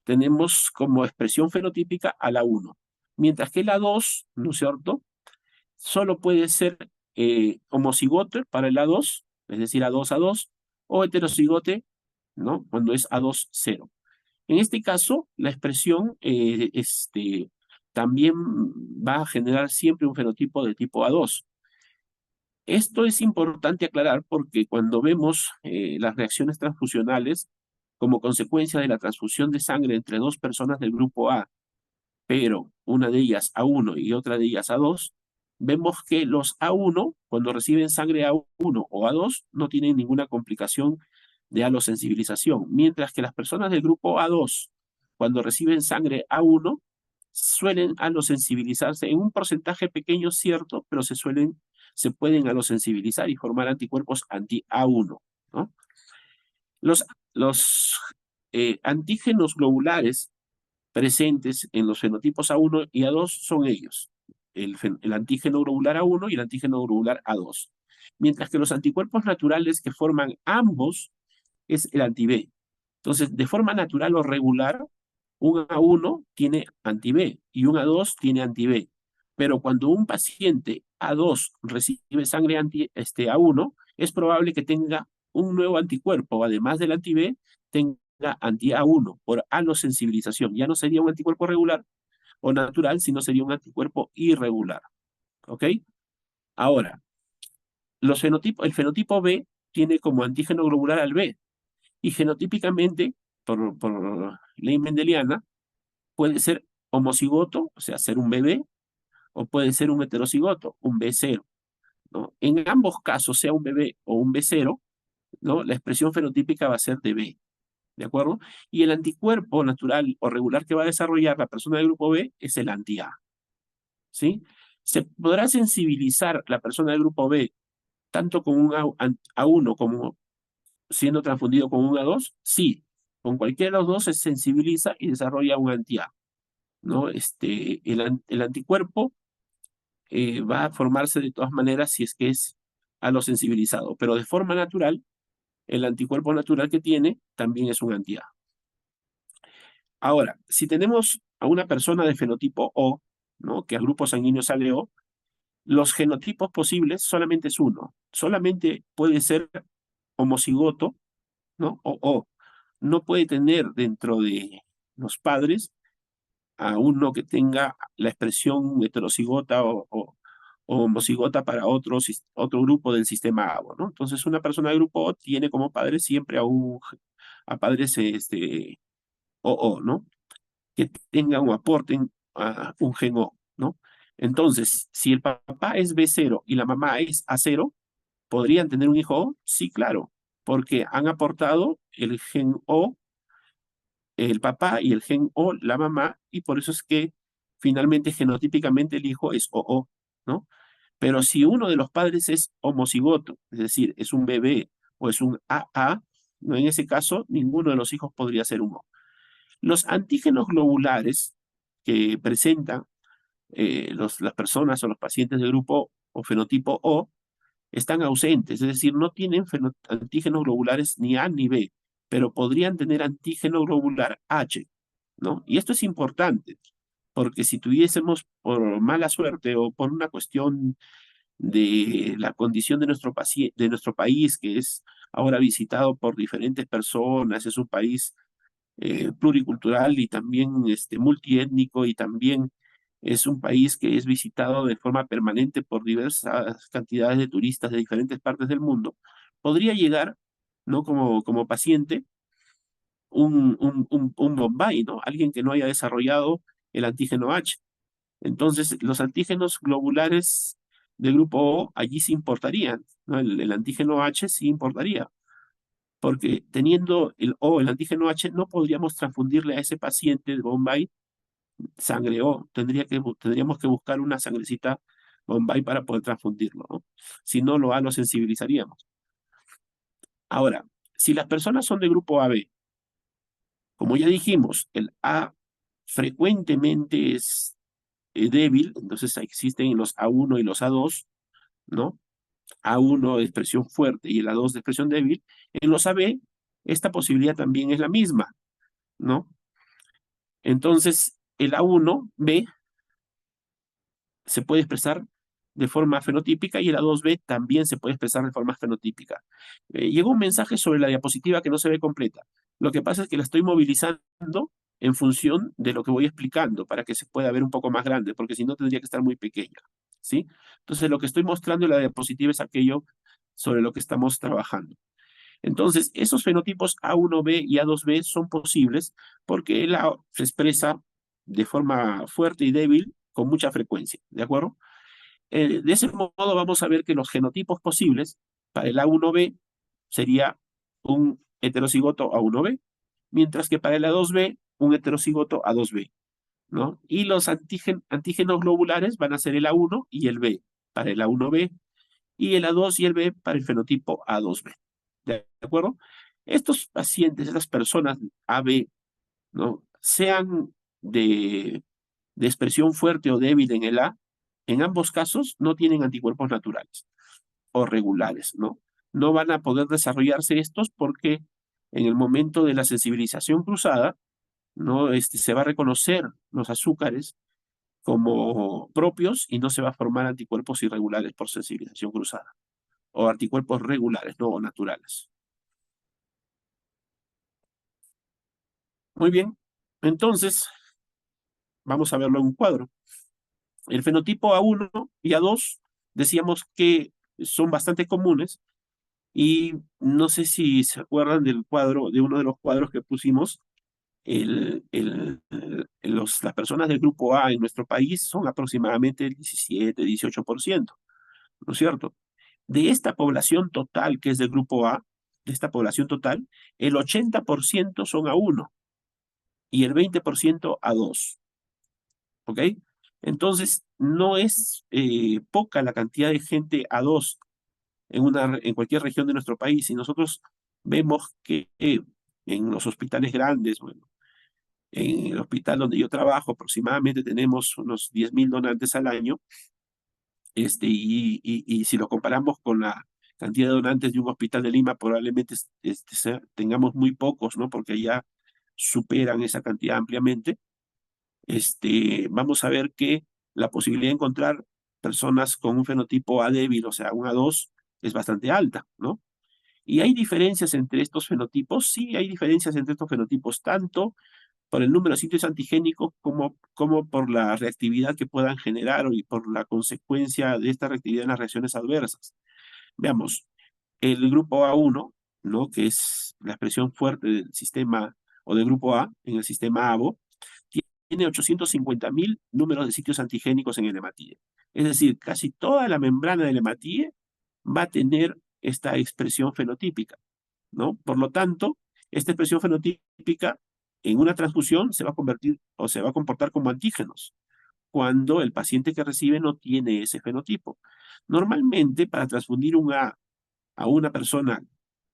tenemos como expresión fenotípica a la 1, mientras que la 2, ¿no es cierto?, solo puede ser homocigote para el A2, es decir, A2-A2, o heterocigote, ¿no?, cuando es A2-0. En este caso, la expresión también va a generar siempre un fenotipo de tipo A2. Esto es importante aclarar porque cuando vemos las reacciones transfusionales como consecuencia de la transfusión de sangre entre dos personas del grupo A, pero una de ellas A1 y otra de ellas A2, vemos que los A1, cuando reciben sangre A1 o A2, no tienen ninguna complicación de alosensibilización, mientras que las personas del grupo A2, cuando reciben sangre A1, suelen alosensibilizarse en un porcentaje pequeño, cierto, pero se pueden alosensibilizar y formar anticuerpos anti-A1, ¿no? Los antígenos globulares presentes en los fenotipos A1 y A2 son ellos, el antígeno globular A1 y el antígeno globular A2. Mientras que los anticuerpos naturales que forman ambos es el anti-B. Entonces, de forma natural o regular, un A1 tiene anti-B y un A2 tiene anti-B. Pero cuando un paciente A2 recibe sangre A1, es probable que tenga un nuevo anticuerpo, además del anti-B, tenga anti-A1 por alosensibilización. Ya no sería un anticuerpo regular o natural, sino sería un anticuerpo irregular. ¿Ok? Ahora, el fenotipo B tiene como antígeno globular al B, y genotípicamente, por ley mendeliana, puede ser homocigoto, o sea, ser un bebé, o puede ser un heterocigoto, un B0, ¿no? En ambos casos, sea un bebé o un B0, ¿no?, la expresión fenotípica va a ser de B, ¿de acuerdo? Y el anticuerpo natural o regular que va a desarrollar la persona del grupo B es el anti-A, ¿sí? ¿Se podrá sensibilizar la persona del grupo B tanto con un A1 como siendo transfundido con un A2? Sí, con cualquiera de los dos se sensibiliza y desarrolla un anti-A, ¿no? El anticuerpo va a formarse de todas maneras si es que es alosensibilizado, pero de forma natural, el anticuerpo natural que tiene también es un anti-A. Ahora, si tenemos a una persona de fenotipo O, ¿no?, que al grupo sanguíneo sale O, los genotipos posibles solamente es uno, solamente puede ser homocigoto, ¿no?, o no puede tener dentro de los padres a uno que tenga la expresión heterocigota o homocigota para otro grupo del sistema ABO, ¿no? Entonces, una persona del grupo O tiene como padre siempre a padres OO, ¿no?, que tengan o aporten a un gen O, ¿no? Entonces, si el papá es B0 y la mamá es A0, ¿podrían tener un hijo O? Sí, claro, porque han aportado el gen O el papá y el gen O la mamá, y por eso es que finalmente genotípicamente el hijo es OO, ¿no? Pero si uno de los padres es homocigoto, es decir, es un bebé o es un AA, ¿no?, en ese caso ninguno de los hijos podría ser un O. Los antígenos globulares que presentan las personas o los pacientes del grupo o fenotipo O están ausentes, es decir, no tienen antígenos globulares ni A ni B, pero podrían tener antígeno globular H, ¿no? Y esto es importante, porque si tuviésemos por mala suerte o por una cuestión de la condición de de nuestro país, que es ahora visitado por diferentes personas, es un país pluricultural y también multiétnico, y también es un país que es visitado de forma permanente por diversas cantidades de turistas de diferentes partes del mundo, podría llegar, ¿no? Como paciente, un Bombay, ¿no? Alguien que no haya desarrollado el antígeno H. Entonces, los antígenos globulares del grupo O allí sí importarían, ¿no? El antígeno H sí importaría, porque teniendo el O, el antígeno H, no podríamos transfundirle a ese paciente de Bombay sangre O. Tendríamos que buscar una sangrecita Bombay para poder transfundirlo, ¿no? Si no, lo A lo sensibilizaríamos. Ahora, si las personas son de grupo AB, como ya dijimos, el A frecuentemente es débil, entonces existen los A1 y los A2, ¿no? A1 de expresión fuerte y el A2 de expresión débil. En los AB, esta posibilidad también es la misma, ¿no? Entonces, el A1B se puede expresar de forma fenotípica y el A2B también se puede expresar de forma fenotípica. Llegó un mensaje sobre la diapositiva que no se ve completa. Lo que pasa es que la estoy movilizando en función de lo que voy explicando para que se pueda ver un poco más grande, porque si no tendría que estar muy pequeña, ¿sí? Entonces lo que estoy mostrando en la diapositiva es aquello sobre lo que estamos trabajando. Entonces, esos fenotipos A1B y A2B son posibles porque el A se expresa de forma fuerte y débil con mucha frecuencia, ¿de acuerdo? De ese modo vamos a ver que los genotipos posibles para el A1B sería un heterocigoto A1B, mientras que para el A2B un heterocigoto A2B, ¿no? Y los antígenos globulares van a ser el A1 y el B para el A1B y el A2 y el B para el fenotipo A2B. ¿De acuerdo? Estos pacientes, estas personas AB, ¿no? Sean de expresión fuerte o débil en el A, en ambos casos no tienen anticuerpos naturales o regulares, ¿no? No van a poder desarrollarse estos porque en el momento de la sensibilización cruzada, ¿no? Se va a reconocer los azúcares como propios y no se va a formar anticuerpos irregulares por sensibilización cruzada o anticuerpos regulares, no naturales. Muy bien, entonces vamos a verlo en un cuadro. El fenotipo A1 y A2 decíamos que son bastante comunes y no sé si se acuerdan del cuadro, de uno de los cuadros que pusimos, las personas del grupo A en nuestro país son aproximadamente el 17-18%, ¿no es cierto? De esta población total que es del grupo A, de esta población total, el 80% son A1 y el 20% A2. ¿Ok? Entonces, no es poca la cantidad de gente A2 en cualquier región de nuestro país. Y nosotros vemos que en los hospitales grandes, bueno, en el hospital donde yo trabajo, aproximadamente tenemos unos 10.000 donantes al año. Y si lo comparamos con la cantidad de donantes de un hospital de Lima, probablemente tengamos muy pocos, ¿no? Porque ya superan esa cantidad ampliamente. Vamos a ver que la posibilidad de encontrar personas con un fenotipo A débil, o sea, un A2, es bastante alta, ¿no? ¿Y hay diferencias entre estos fenotipos? Sí, hay diferencias entre estos fenotipos, tanto por el número de sitios antigénicos como por la reactividad que puedan generar y por la consecuencia de esta reactividad en las reacciones adversas. Veamos, el grupo A1, ¿no? Que es la expresión fuerte del sistema o del grupo A en el sistema ABO, tiene 850.000 números de sitios antigénicos en el hematíe. Es decir, casi toda la membrana del hematíe va a tener esta expresión fenotípica, ¿no? Por lo tanto, esta expresión fenotípica en una transfusión se va a convertir o se va a comportar como antígenos cuando el paciente que recibe no tiene ese fenotipo. Normalmente, para transfundir a una persona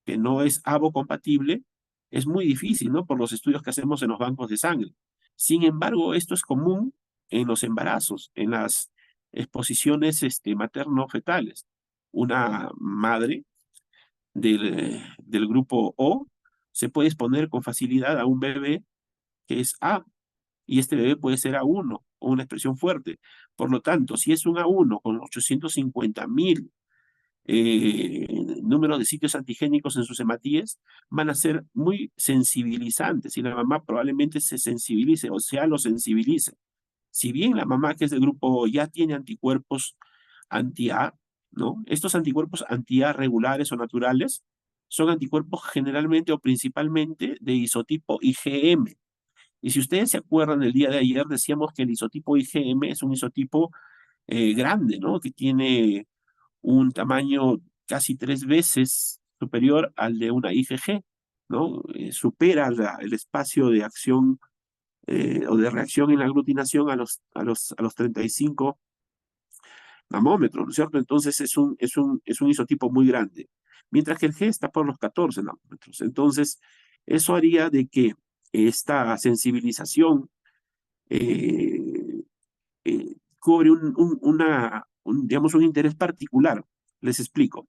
que no es ABO compatible, es muy difícil, ¿no? Por los estudios que hacemos en los bancos de sangre. Sin embargo, esto es común en los embarazos, en las exposiciones materno-fetales. Una madre del grupo O se puede exponer con facilidad a un bebé que es A, y este bebé puede ser A1 o una expresión fuerte. Por lo tanto, si es un A1 con 850.000 número de sitios antigénicos en sus hematíes, van a ser muy sensibilizantes y la mamá probablemente se sensibilice, o sea, lo sensibilice. Si bien la mamá que es del grupo O ya tiene anticuerpos anti-A, ¿no? Estos anticuerpos anti-A regulares o naturales son anticuerpos generalmente o principalmente de isotipo IgM. Y si ustedes se acuerdan, el día de ayer decíamos que el isotipo IgM es un isotipo grande, ¿no? Que tiene un tamaño casi 3 veces superior al de una IgG, ¿no? Supera el espacio de acción o de reacción en la aglutinación a los 35 namómetros, ¿no es cierto? Entonces es un isotipo muy grande, mientras que el G está por los 14 namómetros. Entonces, eso haría de que esta sensibilización eh, cubre digamos, un interés particular. Les explico.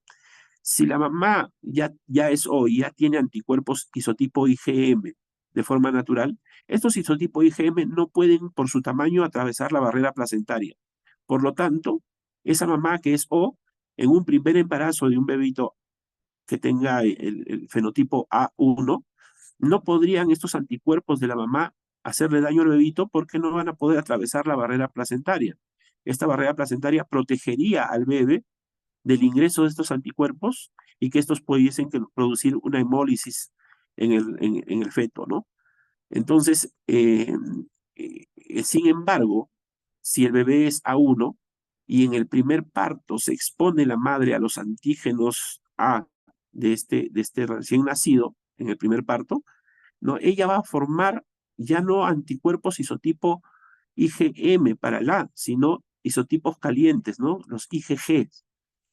Si la mamá ya es O y ya tiene anticuerpos isotipo IgM de forma natural, estos isotipos IgM no pueden, por su tamaño, atravesar la barrera placentaria. Por lo tanto, esa mamá que es O, en un primer embarazo de un bebito que tenga el fenotipo A1, no podrían estos anticuerpos de la mamá hacerle daño al bebito porque no van a poder atravesar la barrera placentaria. Esta barrera placentaria protegería al bebé del ingreso de estos anticuerpos y que estos pudiesen producir una hemólisis en el feto, ¿no? Entonces, sin embargo, si el bebé es A1 y en el primer parto se expone la madre a los antígenos A de este recién nacido, en el primer parto, ¿no? Ella va a formar ya no anticuerpos isotipo IgM para el A, sino isotipos calientes, ¿no? Los IgGs.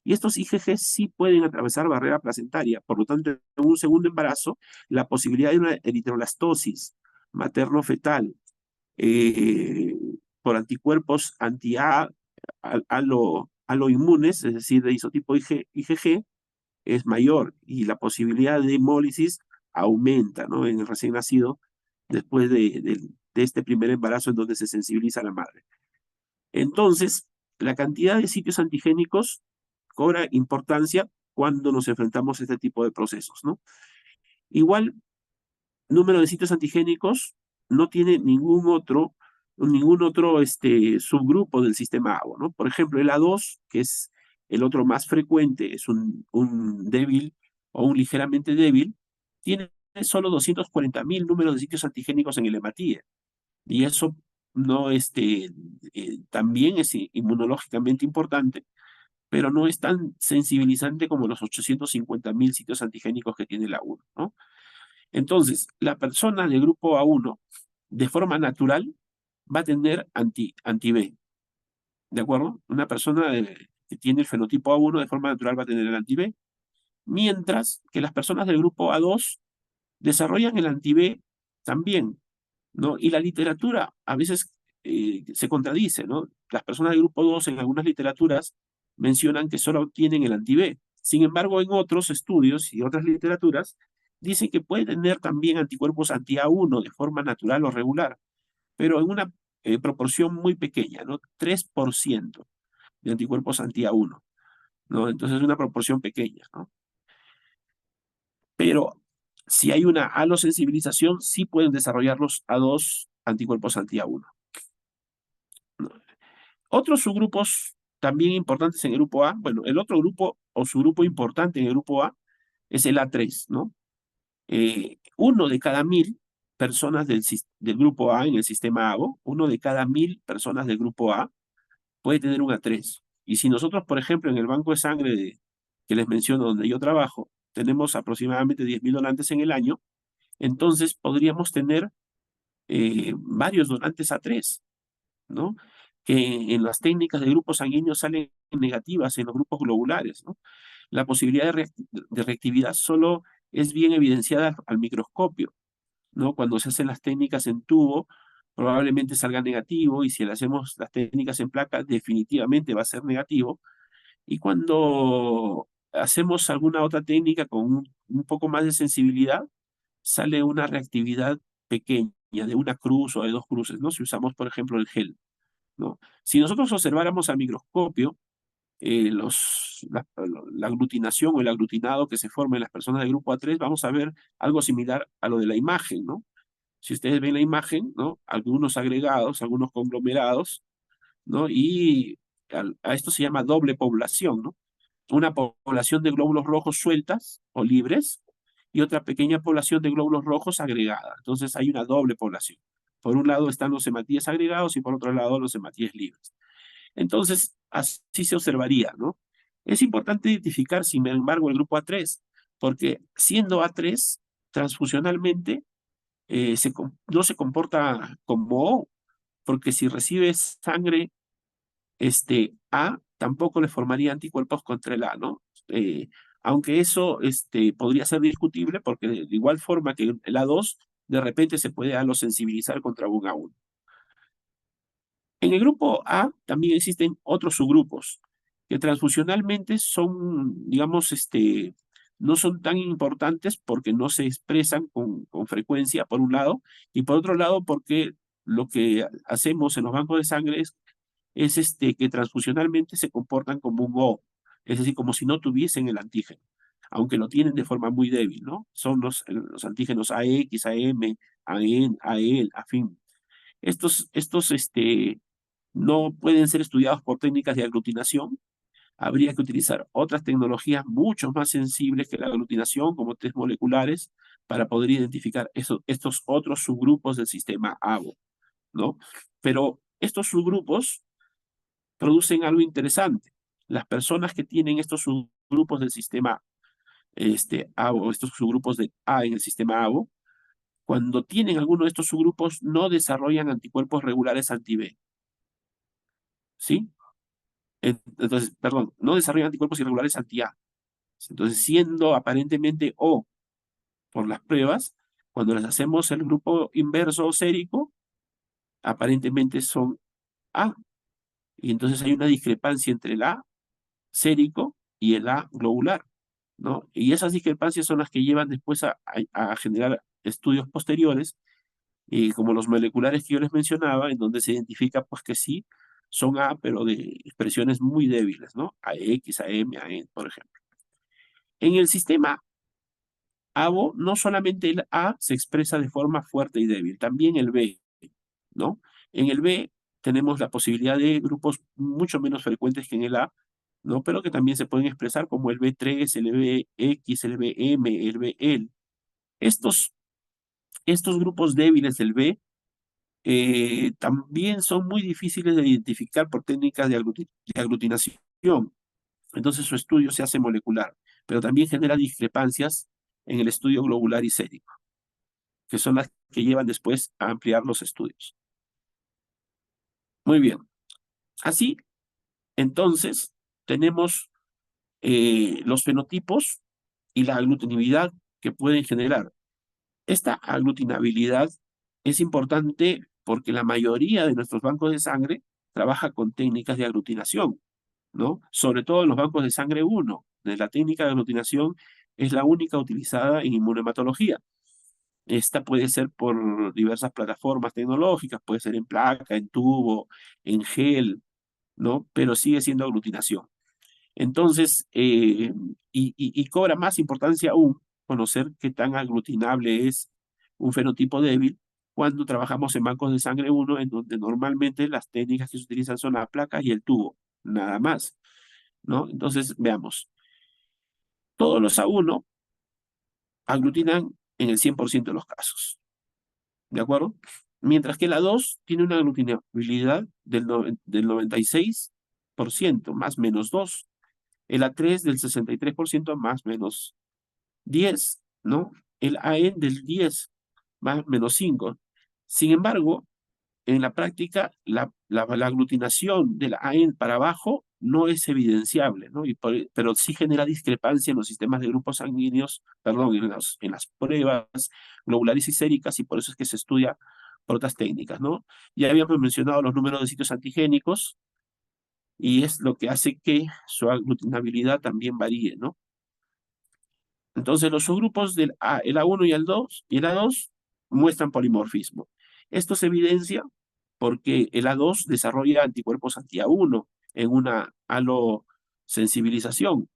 Y estos IgGs sí pueden atravesar barrera placentaria. Por lo tanto, en un segundo embarazo, la posibilidad de una eritroblastosis materno-fetal eh, por anticuerpos anti-A, aloinmunes, es decir, de isotipo IgG, es mayor y la posibilidad de hemólisis aumenta, ¿no? En el recién nacido después de este primer embarazo en donde se sensibiliza a la madre. Entonces, la cantidad de sitios antigénicos cobra importancia cuando nos enfrentamos a este tipo de procesos, ¿no? Igual, número de sitios antigénicos no tiene ningún otro subgrupo del sistema ABO, ¿no? Por ejemplo, el A2, que es el otro más frecuente, es un débil o un ligeramente débil, tiene solo 240.000 números de sitios antigénicos en el hematíe. Y eso no, también es inmunológicamente importante, pero no es tan sensibilizante como los 850.000 sitios antigénicos que tiene la 1, ¿no? Entonces, la persona de grupo A1, de forma natural, va a tener anti-B, ¿de acuerdo? Una persona que tiene el fenotipo A1 de forma natural va a tener el anti-B, mientras que las personas del grupo A2 desarrollan el anti-B también, ¿no? Y la literatura a veces se contradice, ¿no? Las personas del grupo 2 en algunas literaturas mencionan que solo tienen el anti-B. Sin embargo, en otros estudios y otras literaturas dicen que puede tener también anticuerpos anti-A1 de forma natural o regular, pero en una proporción muy pequeña, ¿no? 3% de anticuerpos anti-A1, ¿no? Entonces es una proporción pequeña, ¿no? Pero si hay una alosensibilización, sí pueden desarrollar los A2 anticuerpos anti-A1. ¿No? Otros subgrupos también importantes en el grupo A, bueno, el otro grupo o subgrupo importante en el grupo A es el A3, ¿no? Uno de cada 1.000 personas del grupo A en el sistema ABO, uno de cada 1.000 personas del grupo A puede tener un A3. Y si nosotros, por ejemplo, en el banco de sangre que les menciono donde yo trabajo, tenemos aproximadamente 10.000 donantes en el año, entonces podríamos tener varios donantes A3, ¿no? Que en las técnicas de grupos sanguíneos salen negativas en los grupos globulares, ¿no? La posibilidad de reactividad solo es bien evidenciada al microscopio, ¿no? Cuando se hacen las técnicas en tubo, probablemente salga negativo, y si le hacemos las técnicas en placa, definitivamente va a ser negativo. Y cuando hacemos alguna otra técnica con un poco más de sensibilidad, sale una reactividad pequeña, de una cruz o de 2 cruces, ¿no? Si usamos, por ejemplo, el gel, ¿no? Si nosotros observáramos al microscopio la aglutinación o el aglutinado que se forma en las personas del grupo A3, vamos a ver algo similar a lo de la imagen, ¿no? Si ustedes ven la imagen, ¿no? Algunos agregados, algunos conglomerados, ¿no? Y a esto se llama doble población, ¿no? una población de glóbulos rojos sueltas o libres y otra pequeña población de glóbulos rojos agregada. Entonces hay una doble población. Por un lado están los hematíes agregados y por otro lado los hematíes libres. Entonces, así se observaría, ¿no? Es importante identificar, sin embargo, el grupo A3, porque siendo A3, transfusionalmente, no se comporta como O, porque si recibe sangre A, tampoco le formaría anticuerpos contra el A, ¿no? Aunque eso podría ser discutible, porque de igual forma que el A2, de repente se puede alosensibilizar contra un A1. En el grupo A también existen otros subgrupos que transfusionalmente son, digamos, no son tan importantes porque no se expresan con frecuencia, por un lado, y por otro lado porque lo que hacemos en los bancos de sangre es que transfusionalmente se comportan como un O, es decir, como si no tuviesen el antígeno, aunque lo tienen de forma muy débil, ¿no? Son los antígenos AX, AM, AN, AL, afín. Estos no pueden ser estudiados por técnicas de aglutinación. Habría que utilizar otras tecnologías mucho más sensibles que la aglutinación, como test moleculares, para poder identificar estos otros subgrupos del sistema ABO, ¿no? Pero estos subgrupos producen algo interesante. Las personas que tienen estos subgrupos del sistema ABO, estos subgrupos de A en el sistema ABO, cuando tienen alguno de estos subgrupos, no desarrollan anticuerpos regulares anti-B, ¿sí? Entonces, perdón, no desarrollan anticuerpos irregulares anti-A. Entonces, siendo aparentemente O por las pruebas, cuando les hacemos el grupo inverso sérico, aparentemente son A. Y entonces hay una discrepancia entre el A sérico y el A globular, ¿no? Y esas discrepancias son las que llevan después a generar estudios posteriores, como los moleculares que yo les mencionaba, en donde se identifica pues que sí, son A, pero de expresiones muy débiles, ¿no? AX, AM, AN, por ejemplo. En el sistema ABO, no solamente el A se expresa de forma fuerte y débil, también el B, ¿no? En el B tenemos la posibilidad de grupos mucho menos frecuentes que en el A, ¿no? Pero que también se pueden expresar como el B3, el BX, el BM, el BL. Estos grupos débiles del B también son muy difíciles de identificar por técnicas de aglutinación. Entonces su estudio se hace molecular, pero también genera discrepancias en el estudio globular y sérico, que son las que llevan después a ampliar los estudios. Muy bien. Así, entonces, tenemos los fenotipos y la aglutinabilidad que pueden generar. Esta aglutinabilidad es importante porque la mayoría de nuestros bancos de sangre trabaja con técnicas de aglutinación, ¿no? Sobre todo en los bancos de sangre 1. La técnica de aglutinación es la única utilizada en inmunohematología. Esta puede ser por diversas plataformas tecnológicas, puede ser en placa, en tubo, en gel, ¿no? Pero sigue siendo aglutinación. Entonces, y cobra más importancia aún conocer qué tan aglutinable es un fenotipo débil cuando trabajamos en bancos de sangre 1, en donde normalmente las técnicas que se utilizan son la placa y el tubo, nada más, ¿no? Entonces, veamos. Todos los A1 aglutinan en el 100% de los casos, ¿de acuerdo? Mientras que la 2 tiene una aglutinabilidad del 96%, más menos 2. El A3 del 63% más menos 10, ¿no? El AN del 10 más menos 5. Sin embargo, en la práctica, la aglutinación del AN para abajo no es evidenciable, ¿no? Pero sí genera discrepancia en los sistemas de grupos sanguíneos, perdón, en las pruebas globulares y séricas, y por eso es que se estudia por otras técnicas, ¿no? Ya habíamos mencionado los números de sitios antigénicos, y es lo que hace que su aglutinabilidad también varíe, ¿no? Entonces, los subgrupos del A, el A1 y el 2 y el A2 muestran polimorfismo. Esto se evidencia porque el A2 desarrolla anticuerpos anti-A1 en una halosensibilización.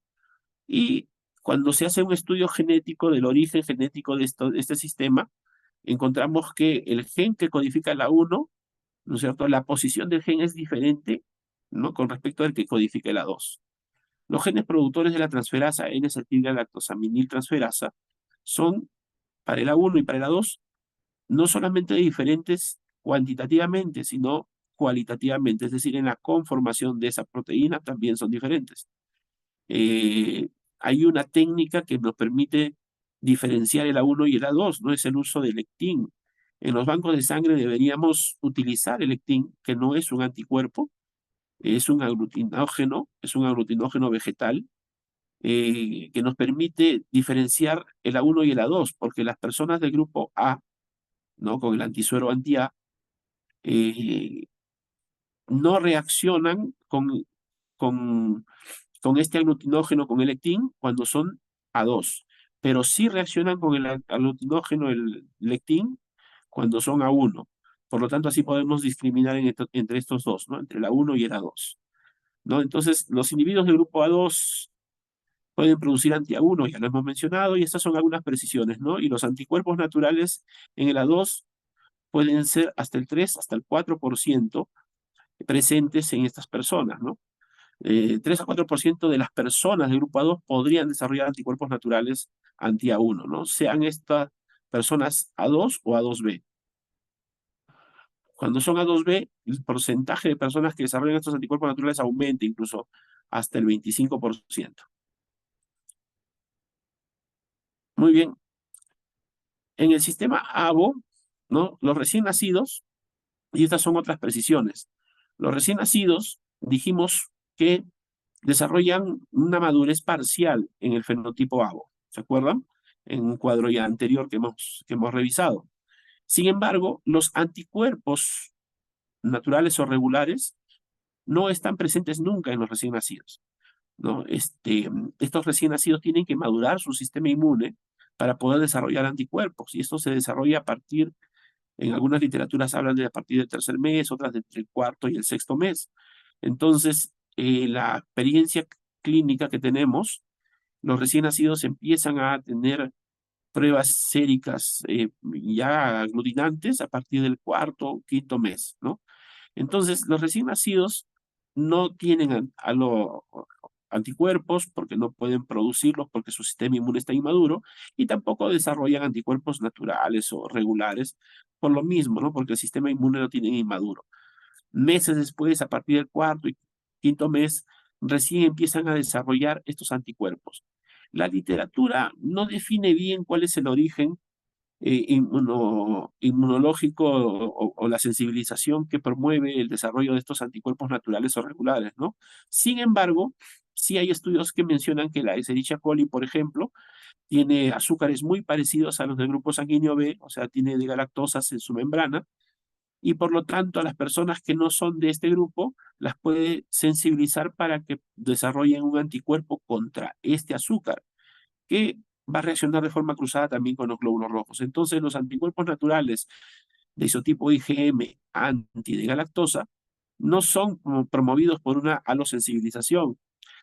Y cuando se hace un estudio genético del origen genético de este sistema, encontramos que el gen que codifica el A1, ¿no es cierto? La posición del gen es diferente, ¿no? Con respecto al que codifica el A2. Los genes productores de la transferasa N-acetilgalactosaminiltransferasa son para el A1 y para el A2 no solamente diferentes cuantitativamente, sino cualitativamente, es decir, en la conformación de esa proteína también son diferentes. Hay una técnica que nos permite diferenciar el A1 y el A2, no es el uso del lectín. En los bancos de sangre deberíamos utilizar el lectín, que no es un anticuerpo, es un aglutinógeno vegetal, que nos permite diferenciar el A1 y el A2, porque las personas del grupo A, ¿no? Con el antisuero anti-A, eh, no reaccionan con este aglutinógeno, con el lectín, cuando son A2, pero sí reaccionan con el aglutinógeno, el lectín, cuando son A1. Por lo tanto, así podemos discriminar entre estos dos, ¿no? Entre el A1 y el A2, ¿no? Entonces, los individuos del grupo A2 pueden producir anti-A1, ya lo hemos mencionado, y estas son algunas precisiones, ¿no? Y los anticuerpos naturales en el A2 pueden ser hasta el 3, hasta el 4% presentes en estas personas, ¿no? 3 a 4% de las personas del grupo A2 podrían desarrollar anticuerpos naturales anti-A1, ¿no? Sean estas personas A2 o A2B. Cuando son A2B, el porcentaje de personas que desarrollan estos anticuerpos naturales aumenta incluso hasta el 25%. Muy bien. En el sistema ABO, ¿no? Los recién nacidos, y estas son otras precisiones, los recién nacidos dijimos que desarrollan una madurez parcial en el fenotipo ABO, ¿se acuerdan? En un cuadro ya anterior que hemos revisado. Sin embargo, los anticuerpos naturales o regulares no están presentes nunca en los recién nacidos, ¿no? Estos recién nacidos tienen que madurar su sistema inmune para poder desarrollar anticuerpos, y esto se desarrolla a partir, en algunas literaturas hablan de a partir del tercer mes, otras entre el cuarto y el sexto mes. Entonces, la experiencia clínica que tenemos, los recién nacidos empiezan a tener pruebas séricas ya aglutinantes a partir del cuarto o quinto mes, ¿no? Entonces, los recién nacidos no tienen anticuerpos porque no pueden producirlos porque su sistema inmune está inmaduro y tampoco desarrollan anticuerpos naturales o regulares por lo mismo, ¿no? Porque el sistema inmune lo tienen inmaduro. Meses después, a partir del cuarto y quinto mes, recién empiezan a desarrollar estos anticuerpos. La literatura no define bien cuál es el origen inmunológico o la sensibilización que promueve el desarrollo de estos anticuerpos naturales o regulares, ¿no? Sin embargo, sí hay estudios que mencionan que la Escherichia coli, por ejemplo, tiene azúcares muy parecidos a los del grupo sanguíneo B, o sea, tiene de galactosas en su membrana, y por lo tanto a las personas que no son de este grupo las puede sensibilizar para que desarrollen un anticuerpo contra este azúcar, que va a reaccionar de forma cruzada también con los glóbulos rojos. Entonces, los anticuerpos naturales de isotipo IgM anti de galactosa no son promovidos por una alosensibilización,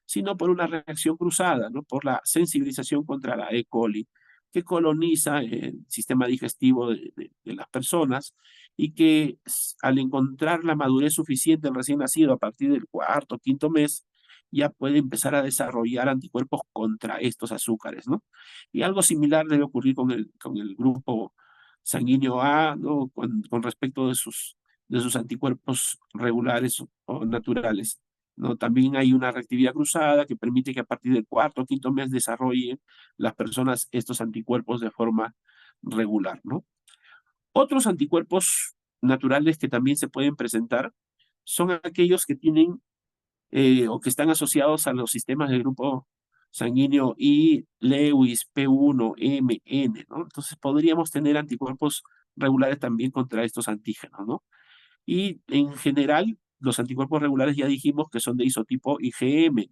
sino por una reacción cruzada, ¿no? Por la sensibilización contra la E. coli, que coloniza el sistema digestivo de las personas y que al encontrar la madurez suficiente del recién nacido a partir del cuarto o quinto mes, ya puede empezar a desarrollar anticuerpos contra estos azúcares, ¿no? Y algo similar debe ocurrir con el grupo sanguíneo A, ¿no? Con respecto de sus anticuerpos regulares o naturales, ¿no? También hay una reactividad cruzada que permite que a partir del cuarto o quinto mes desarrollen las personas estos anticuerpos de forma regular, ¿no? Otros anticuerpos naturales que también se pueden presentar son aquellos que tienen o que están asociados a los sistemas del grupo sanguíneo I, Lewis, P1, M, N, ¿no? Entonces podríamos tener anticuerpos regulares también contra estos antígenos, ¿no? Y en general, los anticuerpos regulares ya dijimos que son de isotipo IgM,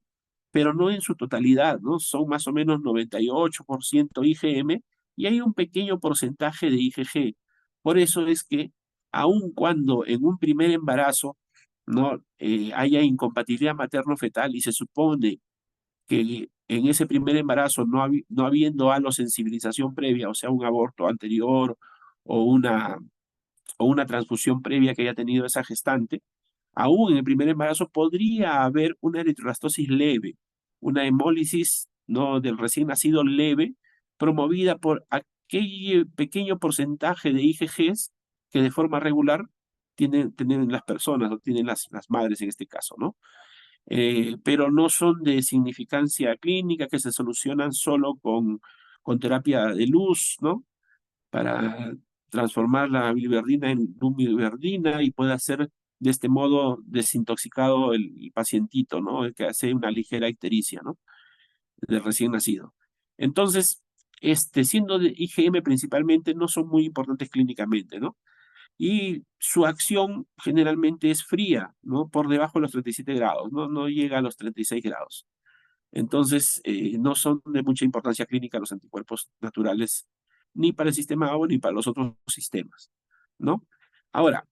pero no en su totalidad, ¿no? Son más o menos 98% IgM y hay un pequeño porcentaje de IgG. Por eso es que, aun cuando en un primer embarazo no haya incompatibilidad materno-fetal y se supone que en ese primer embarazo, no habiendo alosensibilización previa, o sea, un aborto anterior o una transfusión previa que haya tenido esa gestante, aún en el primer embarazo podría haber una eritroplastosis leve, una hemólisis, ¿no?, del recién nacido leve, promovida por aquel pequeño porcentaje de IgGs que de forma regular tienen las personas, o tienen las madres en este caso, ¿no? Pero no son de significancia clínica, que se solucionan solo con terapia de luz, ¿no? Para transformar la biliverdina en lumiverdina y pueda ser de este modo desintoxicado el pacientito, ¿no? El que hace una ligera ictericia, ¿no? Del recién nacido. Entonces, siendo de IgM principalmente, no son muy importantes clínicamente, ¿no? Y su acción generalmente es fría, ¿no? Por debajo de los 37 grados, no llega a los 36 grados. Entonces, no son de mucha importancia clínica los anticuerpos naturales, ni para el sistema ABO ni para los otros sistemas, ¿no? Ahora,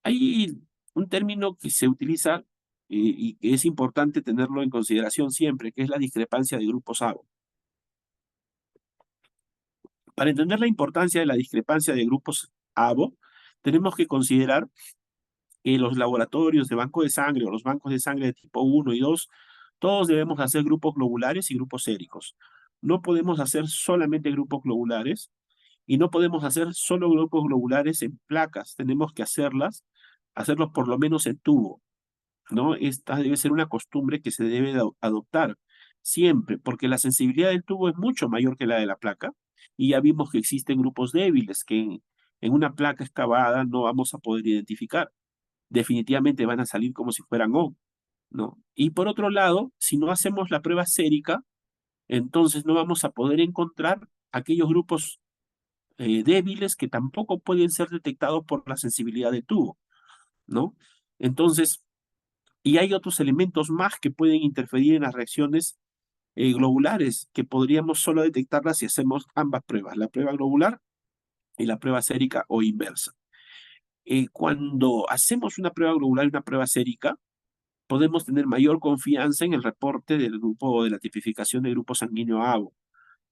hay un término que se utiliza y que es importante tenerlo en consideración siempre, que es la discrepancia de grupos ABO. Para entender la importancia de la discrepancia de grupos ABO, tenemos que considerar que los laboratorios de banco de sangre o los bancos de sangre de tipo 1 y 2, todos debemos hacer grupos globulares y grupos séricos. No podemos hacer solamente grupos globulares y no podemos hacer solo grupos globulares en placas. Tenemos que hacerlos por lo menos en tubo, ¿no? Esta debe ser una costumbre que se debe adoptar siempre, porque la sensibilidad del tubo es mucho mayor que la de la placa y ya vimos que existen grupos débiles que en una placa excavada no vamos a poder identificar. Definitivamente van a salir como si fueran O, ¿no? Y por otro lado, si no hacemos la prueba sérica, entonces no vamos a poder encontrar aquellos grupos débiles que tampoco pueden ser detectados por la sensibilidad del tubo, ¿no? Entonces, y hay otros elementos más que pueden interferir en las reacciones globulares, que podríamos solo detectarlas si hacemos ambas pruebas, la prueba globular y la prueba sérica o inversa. Cuando hacemos una prueba globular y una prueba sérica, podemos tener mayor confianza en el reporte del grupo de la tipificación de grupo sanguíneo ABO,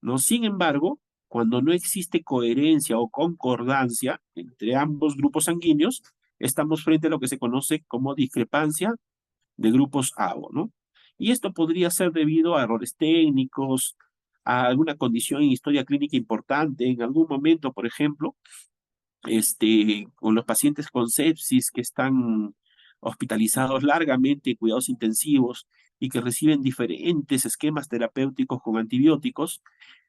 ¿no? Sin embargo, cuando no existe coherencia o concordancia entre ambos grupos sanguíneos, estamos frente a lo que se conoce como discrepancia de grupos ABO, ¿no? Y esto podría ser debido a errores técnicos, a alguna condición en historia clínica importante, en algún momento, por ejemplo, con los pacientes con sepsis que están hospitalizados largamente en cuidados intensivos y que reciben diferentes esquemas terapéuticos con antibióticos,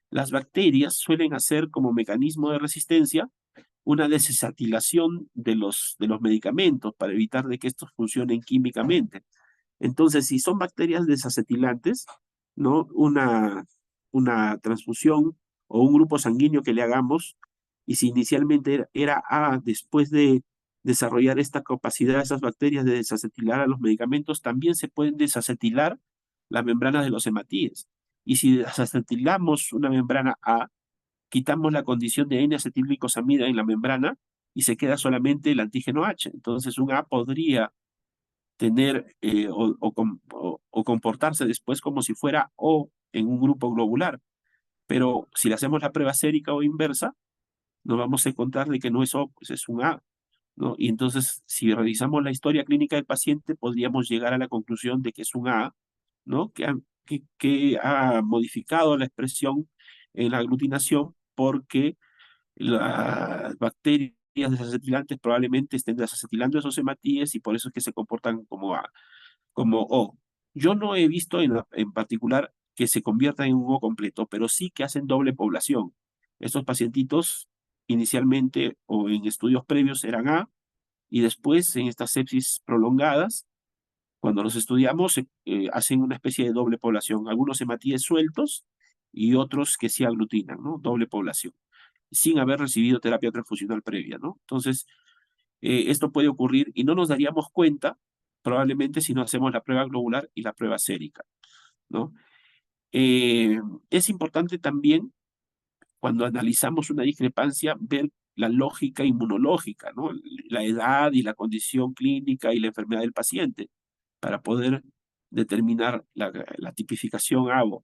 las bacterias suelen hacer como mecanismo de resistencia una desacetilación de los medicamentos para evitar de que estos funcionen químicamente. Entonces, si son bacterias desacetilantes, ¿no? Una transfusión o un grupo sanguíneo que le hagamos, y si inicialmente era A, después de desarrollar esta capacidad de esas bacterias de desacetilar a los medicamentos, también se pueden desacetilar las membranas de los hematíes. Y si desacetilamos una membrana A, quitamos la condición de N-acetilglicosamida en la membrana y se queda solamente el antígeno H. Entonces, un A podría tener o comportarse después como si fuera O en un grupo globular. Pero si le hacemos la prueba sérica o inversa, nos vamos a encontrar de que no es O, pues es un A, ¿no? Y entonces, si revisamos la historia clínica del paciente, podríamos llegar a la conclusión de que es un A, ¿no? Que ha modificado la expresión en la aglutinación porque las bacterias desacetilantes probablemente estén desacetilando esos hematíes y por eso es que se comportan como A, como O. Yo no he visto en particular que se conviertan en un O completo, pero sí que hacen doble población. Estos pacientitos inicialmente o en estudios previos eran A y después en estas sepsis prolongadas, cuando los estudiamos, hacen una especie de doble población. Algunos hematíes sueltos y otros que sí aglutinan, ¿no? Doble población, sin haber recibido terapia transfusional previa, ¿no? Entonces, esto puede ocurrir y no nos daríamos cuenta probablemente si no hacemos la prueba globular y la prueba sérica, ¿no? Eh, es importante también, cuando analizamos una discrepancia, ver la lógica inmunológica, ¿no? La edad y la condición clínica y la enfermedad del paciente, para poder determinar la tipificación ABO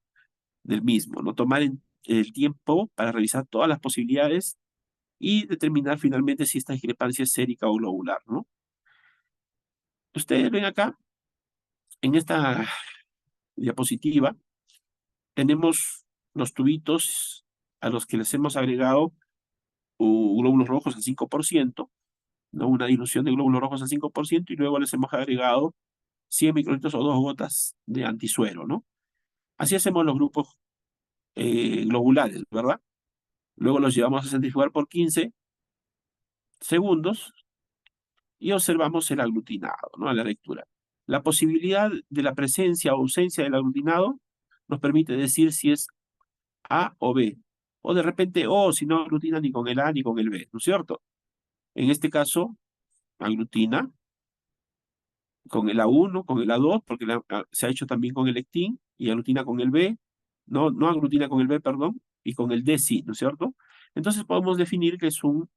del mismo, ¿no? Tomar el tiempo para revisar todas las posibilidades y determinar finalmente si esta discrepancia es sérica o globular, ¿no? Ustedes ven acá, en esta diapositiva, tenemos los tubitos a los que les hemos agregado glóbulos rojos al 5%, ¿no? Una dilución de glóbulos rojos al 5%, y luego les hemos agregado 100 microlitros o 2 gotas de antisuero, ¿no? Así hacemos los grupos globulares, ¿verdad? Luego los llevamos a centrifugar por 15 segundos y observamos el aglutinado, ¿no? A la lectura. La posibilidad de la presencia o ausencia del aglutinado nos permite decir si es A o B. O de repente O, si no aglutina ni con el A ni con el B, ¿no es cierto? En este caso, aglutina con el A1, con el A2, porque se ha hecho también con el lectín, y aglutina con el B, no aglutina con el B, perdón, y con el D sí, ¿no es cierto? Entonces podemos definir que es un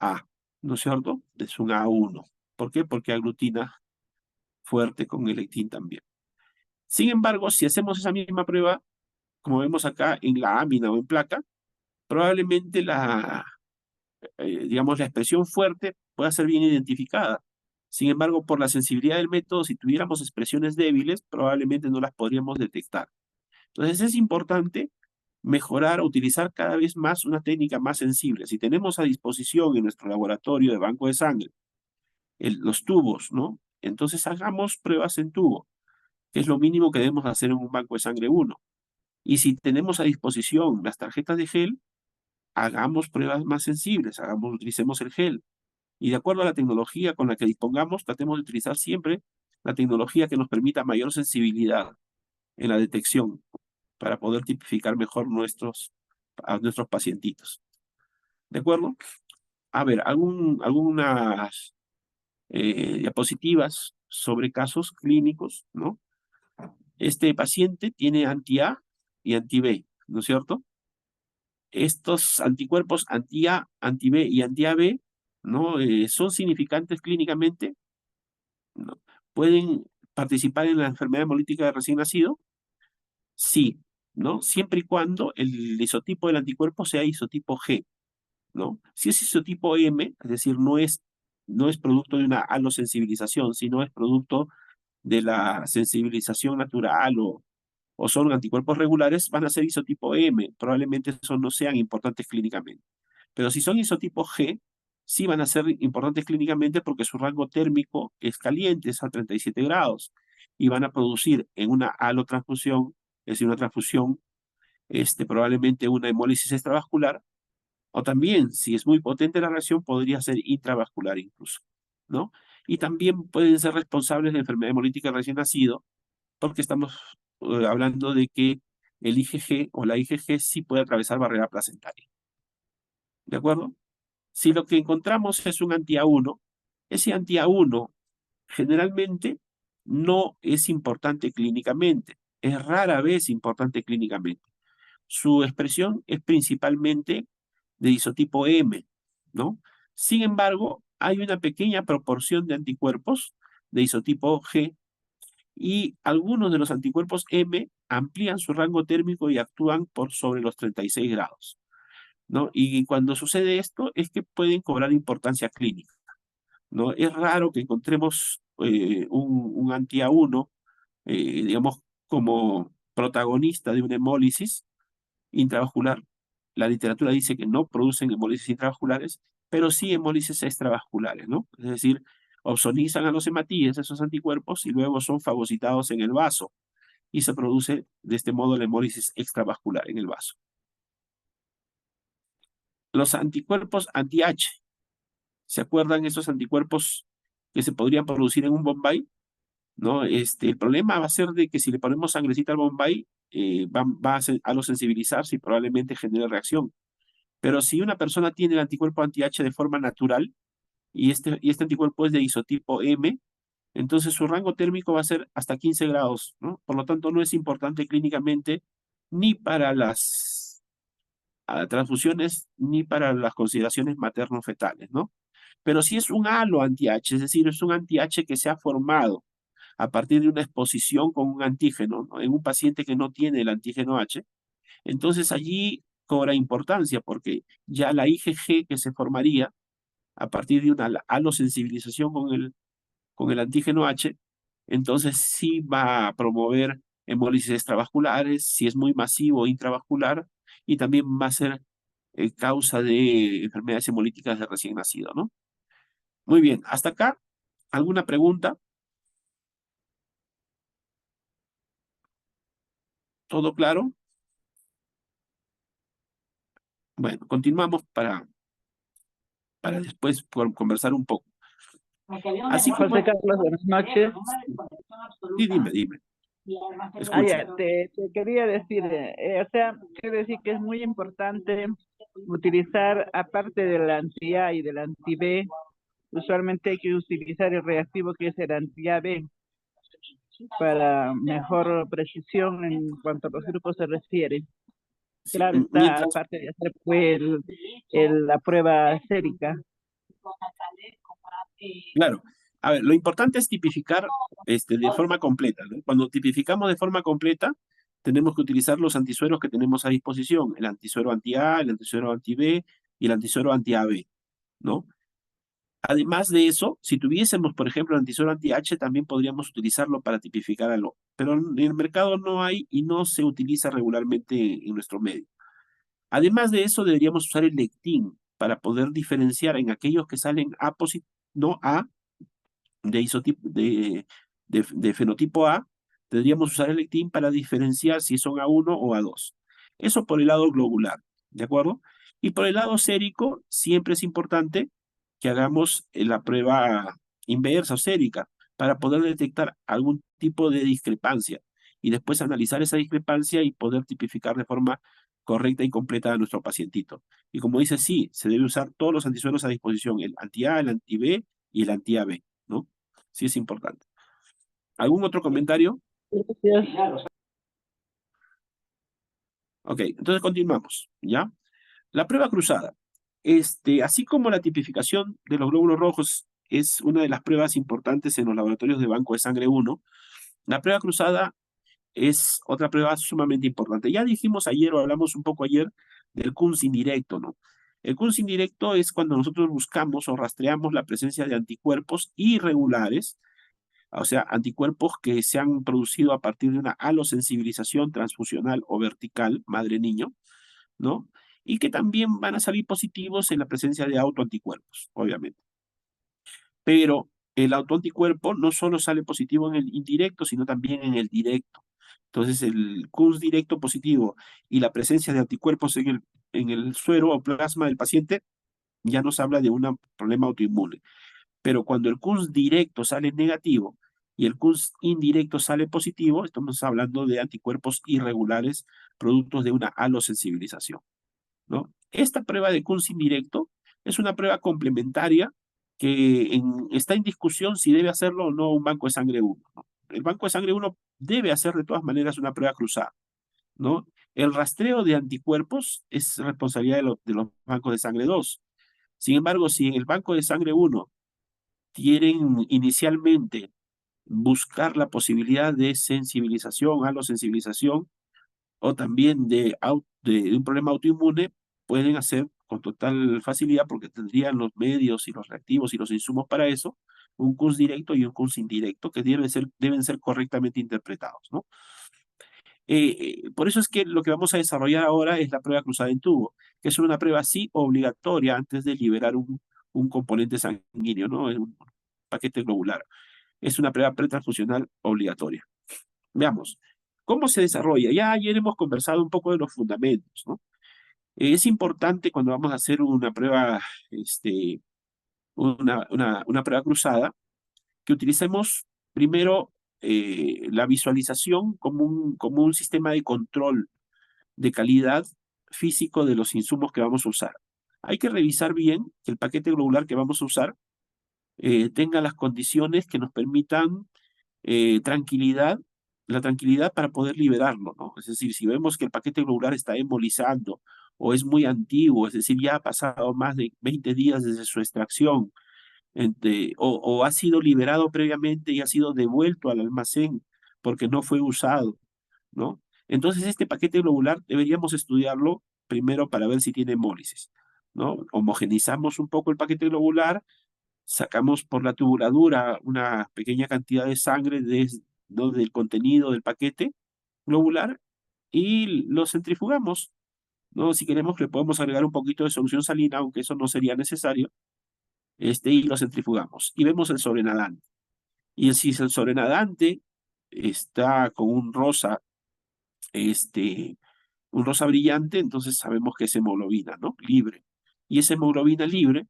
A, ¿no es cierto? Es un A1. ¿Por qué? Porque aglutina fuerte con el lectín también. Sin embargo, si hacemos esa misma prueba, como vemos acá en la lámina o en placa, probablemente digamos, la expresión fuerte pueda ser bien identificada. Sin embargo, por la sensibilidad del método, si tuviéramos expresiones débiles, probablemente no las podríamos detectar. Entonces es importante mejorar o utilizar cada vez más una técnica más sensible. Si tenemos a disposición en nuestro laboratorio de banco de sangre los tubos, ¿no? Entonces hagamos pruebas en tubo, que es lo mínimo que debemos hacer en un banco de sangre 1. Y si tenemos a disposición las tarjetas de gel, hagamos pruebas más sensibles, utilicemos el gel. Y de acuerdo a la tecnología con la que dispongamos, tratemos de utilizar siempre la tecnología que nos permita mayor sensibilidad en la detección para poder tipificar mejor a nuestros pacientitos. ¿De acuerdo? A ver, algunas diapositivas sobre casos clínicos, ¿no? Este paciente tiene anti-A y anti-B, ¿no es cierto? Estos anticuerpos anti-A, anti-B y anti-AB, ¿no? ¿Son significantes clínicamente? ¿No? ¿Pueden participar en la enfermedad hemolítica de recién nacido? Sí, ¿no? Siempre y cuando el isotipo del anticuerpo sea isotipo G, ¿no? Si es isotipo M, es decir, no es producto de una alosensibilización, sino es producto de la sensibilización natural o son anticuerpos regulares, van a ser isotipo M. Probablemente esos no sean importantes clínicamente. Pero si son isotipo G, sí van a ser importantes clínicamente porque su rango térmico es caliente, es a 37 grados, y van a producir en una alotransfusión, es decir, una transfusión, probablemente una hemólisis extravascular, o también, si es muy potente la reacción, podría ser intravascular incluso, ¿no? Y también pueden ser responsables de enfermedad hemolítica recién nacido, porque estamos hablando de que el IgG o la IgG sí puede atravesar barrera placentaria, ¿de acuerdo? Si lo que encontramos es un anti-A1, ese anti-A1 generalmente no es importante clínicamente, es rara vez importante clínicamente. Su expresión es principalmente de isotipo M, ¿no? Sin embargo, hay una pequeña proporción de anticuerpos de isotipo G y algunos de los anticuerpos M amplían su rango térmico y actúan por sobre los 36 grados, ¿no? Y cuando sucede esto es que pueden cobrar importancia clínica, ¿no? Es raro que encontremos un anti-A1, digamos, como protagonista de una hemólisis intravascular. La literatura dice que no producen hemólisis intravasculares, pero sí hemólisis extravasculares, ¿no? Es decir, opsonizan a los hematíes, esos anticuerpos, y luego son fagocitados en el vaso, y se produce de este modo la hemólisis extravascular en el vaso. Los anticuerpos anti-H, ¿se acuerdan esos anticuerpos que se podrían producir en un Bombay? ¿No? El problema va a ser de que si le ponemos sangrecita al Bombay, va a lo sensibilizarse y probablemente genere reacción. Pero si una persona tiene el anticuerpo anti-H de forma natural y este anticuerpo es de isotipo M, entonces su rango térmico va a ser hasta 15 grados, ¿no? Por lo tanto, no es importante clínicamente ni para las transfusiones ni para las consideraciones materno-fetales, ¿no? Pero si es un halo anti-H, es decir, es un anti-H que se ha formado a partir de una exposición con un antígeno, ¿no? En un paciente que no tiene el antígeno H, entonces allí cobra importancia porque ya la IgG que se formaría a partir de una alosensibilización con el antígeno H, entonces sí va a promover hemólisis extravasculares, si es muy masivo o intravascular, y también va a ser causa de enfermedades hemolíticas de recién nacido, ¿no? Muy bien, hasta acá, ¿alguna pregunta? ¿Todo claro? Bueno, continuamos para después conversar un poco. Así como... José Carlos, buenas noches. Sí, dime, escucho. Ya, te quería decir, o sea, quiero decir que es muy importante utilizar, aparte del anti-A y del anti-B, usualmente hay que utilizar el reactivo que es el anti-AB para mejor precisión en cuanto a los grupos se refiere. Sí, Claro, está mientras, aparte de hacer pues la prueba sérica. claro, a ver, lo importante es tipificar de forma completa, ¿no? Cuando tipificamos de forma completa, tenemos que utilizar los antisueros que tenemos a disposición, el antisuero anti-A, el antisuero anti-B y el antisuero anti-AB, ¿no? Además de eso, si tuviésemos, por ejemplo, el antisoro anti-H, también podríamos utilizarlo para tipificar algo. Pero en el mercado no hay y no se utiliza regularmente en nuestro medio. Además de eso, deberíamos usar el lectin para poder diferenciar en aquellos que salen A positivo, no A, de, isotipo, de fenotipo A, tendríamos usar el lectin para diferenciar si son A1 o A2. Eso por el lado globular, ¿de acuerdo? Y por el lado sérico, siempre es importante que hagamos la prueba inversa o sérica para poder detectar algún tipo de discrepancia y después analizar esa discrepancia y poder tipificar de forma correcta y completa a nuestro pacientito. Y como dice, sí, se debe usar todos los antisueros a disposición, el anti-A, el anti-B y el anti-AB, ¿no? Sí es importante. ¿Algún otro comentario? Gracias. Ok, entonces continuamos, ¿ya? La prueba cruzada. Así como la tipificación de los glóbulos rojos es una de las pruebas importantes en los laboratorios de banco de sangre 1, la prueba cruzada es otra prueba sumamente importante. Ya dijimos ayer o hablamos un poco ayer del Kunz indirecto, ¿no? El Kunz indirecto es cuando nosotros buscamos o rastreamos la presencia de anticuerpos irregulares, o sea, anticuerpos que se han producido a partir de una alosensibilización transfusional o vertical, madre-niño, ¿no? Y que también van a salir positivos en la presencia de autoanticuerpos, obviamente. Pero el autoanticuerpo no solo sale positivo en el indirecto, sino también en el directo. Entonces, el CUS directo positivo y la presencia de anticuerpos en el suero o plasma del paciente ya nos habla de un problema autoinmune. Pero cuando el CUS directo sale negativo y el CUS indirecto sale positivo, estamos hablando de anticuerpos irregulares productos de una alosensibilización, ¿no? Esta prueba de Kunz indirecto es una prueba complementaria que está en discusión si debe hacerlo o no un banco de sangre 1, ¿no? El banco de sangre 1 debe hacer de todas maneras una prueba cruzada, ¿no? El rastreo de anticuerpos es responsabilidad de los bancos de sangre 2. Sin embargo, si en el banco de sangre 1 quieren inicialmente buscar la posibilidad de sensibilización, alosensibilización, o también de un problema autoinmune, pueden hacer con total facilidad, porque tendrían los medios y los reactivos y los insumos para eso, un CUS directo y un CUS indirecto que deben ser correctamente interpretados, ¿no? Por eso es que lo que vamos a desarrollar ahora es la prueba cruzada en tubo, que es una prueba sí obligatoria antes de liberar un componente sanguíneo, ¿no? Un paquete globular. Es una prueba pretransfusional obligatoria. Veamos, ¿cómo se desarrolla? Ya ayer hemos conversado un poco de los fundamentos, ¿no? Es importante cuando vamos a hacer una prueba, una prueba cruzada, que utilicemos primero la visualización como un sistema de control de calidad físico de los insumos que vamos a usar. Hay que revisar bien que el paquete globular que vamos a usar tenga las condiciones que nos permitan tranquilidad, la tranquilidad para poder liberarlo, ¿no? Es decir, si vemos que el paquete globular está embolizando o es muy antiguo, es decir, ya ha pasado más de 20 días desde su extracción, o ha sido liberado previamente y ha sido devuelto al almacén porque no fue usado, ¿no? Entonces, este paquete globular deberíamos estudiarlo primero para ver si tiene hemólisis, ¿no? Homogenizamos un poco el paquete globular, sacamos por la tubuladura una pequeña cantidad de sangre ¿no? del contenido del paquete globular y lo centrifugamos, ¿no? Si queremos le podemos agregar un poquito de solución salina, aunque eso no sería necesario, y lo centrifugamos. Y vemos el sobrenadante. Y si el sobrenadante está con este, un rosa brillante, entonces sabemos que es hemoglobina, ¿no? Libre. Y esa hemoglobina libre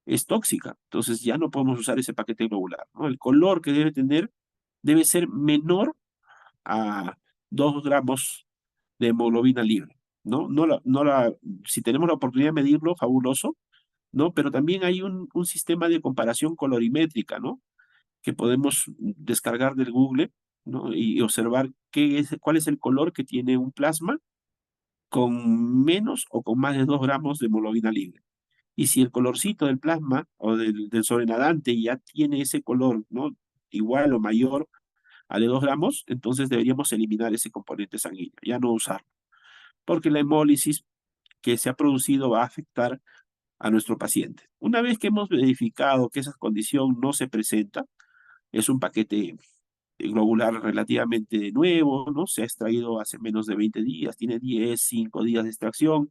es tóxica, entonces ya no podemos usar ese paquete globular, ¿no? El color que debe tener debe ser menor a 2 gramos de hemoglobina libre, ¿no? Si tenemos la oportunidad de medirlo, fabuloso, ¿no? Pero también hay un sistema de comparación colorimétrica, ¿no? Que podemos descargar del Google, ¿no? Y observar cuál es el color que tiene un plasma con menos o con más de 2 gramos de hemoglobina libre. Y si el colorcito del plasma o del sobrenadante ya tiene ese color, ¿no? Igual o mayor a de 2 gramos, entonces deberíamos eliminar ese componente sanguíneo, ya no usarlo, porque la hemólisis que se ha producido va a afectar a nuestro paciente. Una vez que hemos verificado que esa condición no se presenta, es un paquete globular relativamente nuevo, ¿no? Se ha extraído hace menos de 20 días, tiene 5 días de extracción,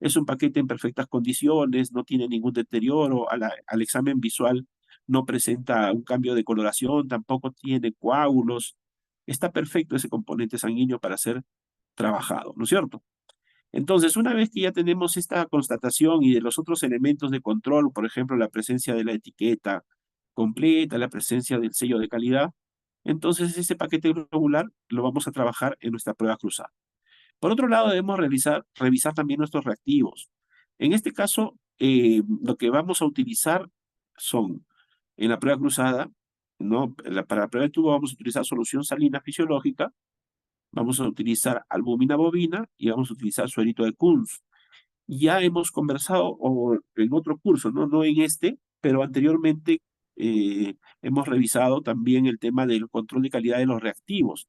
es un paquete en perfectas condiciones, no tiene ningún deterioro, al examen visual no presenta un cambio de coloración, tampoco tiene coágulos, está perfecto ese componente sanguíneo para ser trabajado, ¿no es cierto? Entonces, una vez que ya tenemos esta constatación y de los otros elementos de control, por ejemplo, la presencia de la etiqueta completa, la presencia del sello de calidad, entonces ese paquete globular lo vamos a trabajar en nuestra prueba cruzada. Por otro lado, debemos revisar también nuestros reactivos. En este caso, lo que vamos a utilizar son, en la prueba cruzada, ¿no? Para la prueba de tubo vamos a utilizar solución salina fisiológica, vamos a utilizar albúmina bovina y vamos a utilizar suerito de Kunz. Ya hemos conversado en otro curso, ¿no? No en este, pero anteriormente hemos revisado también el tema del control de calidad de los reactivos.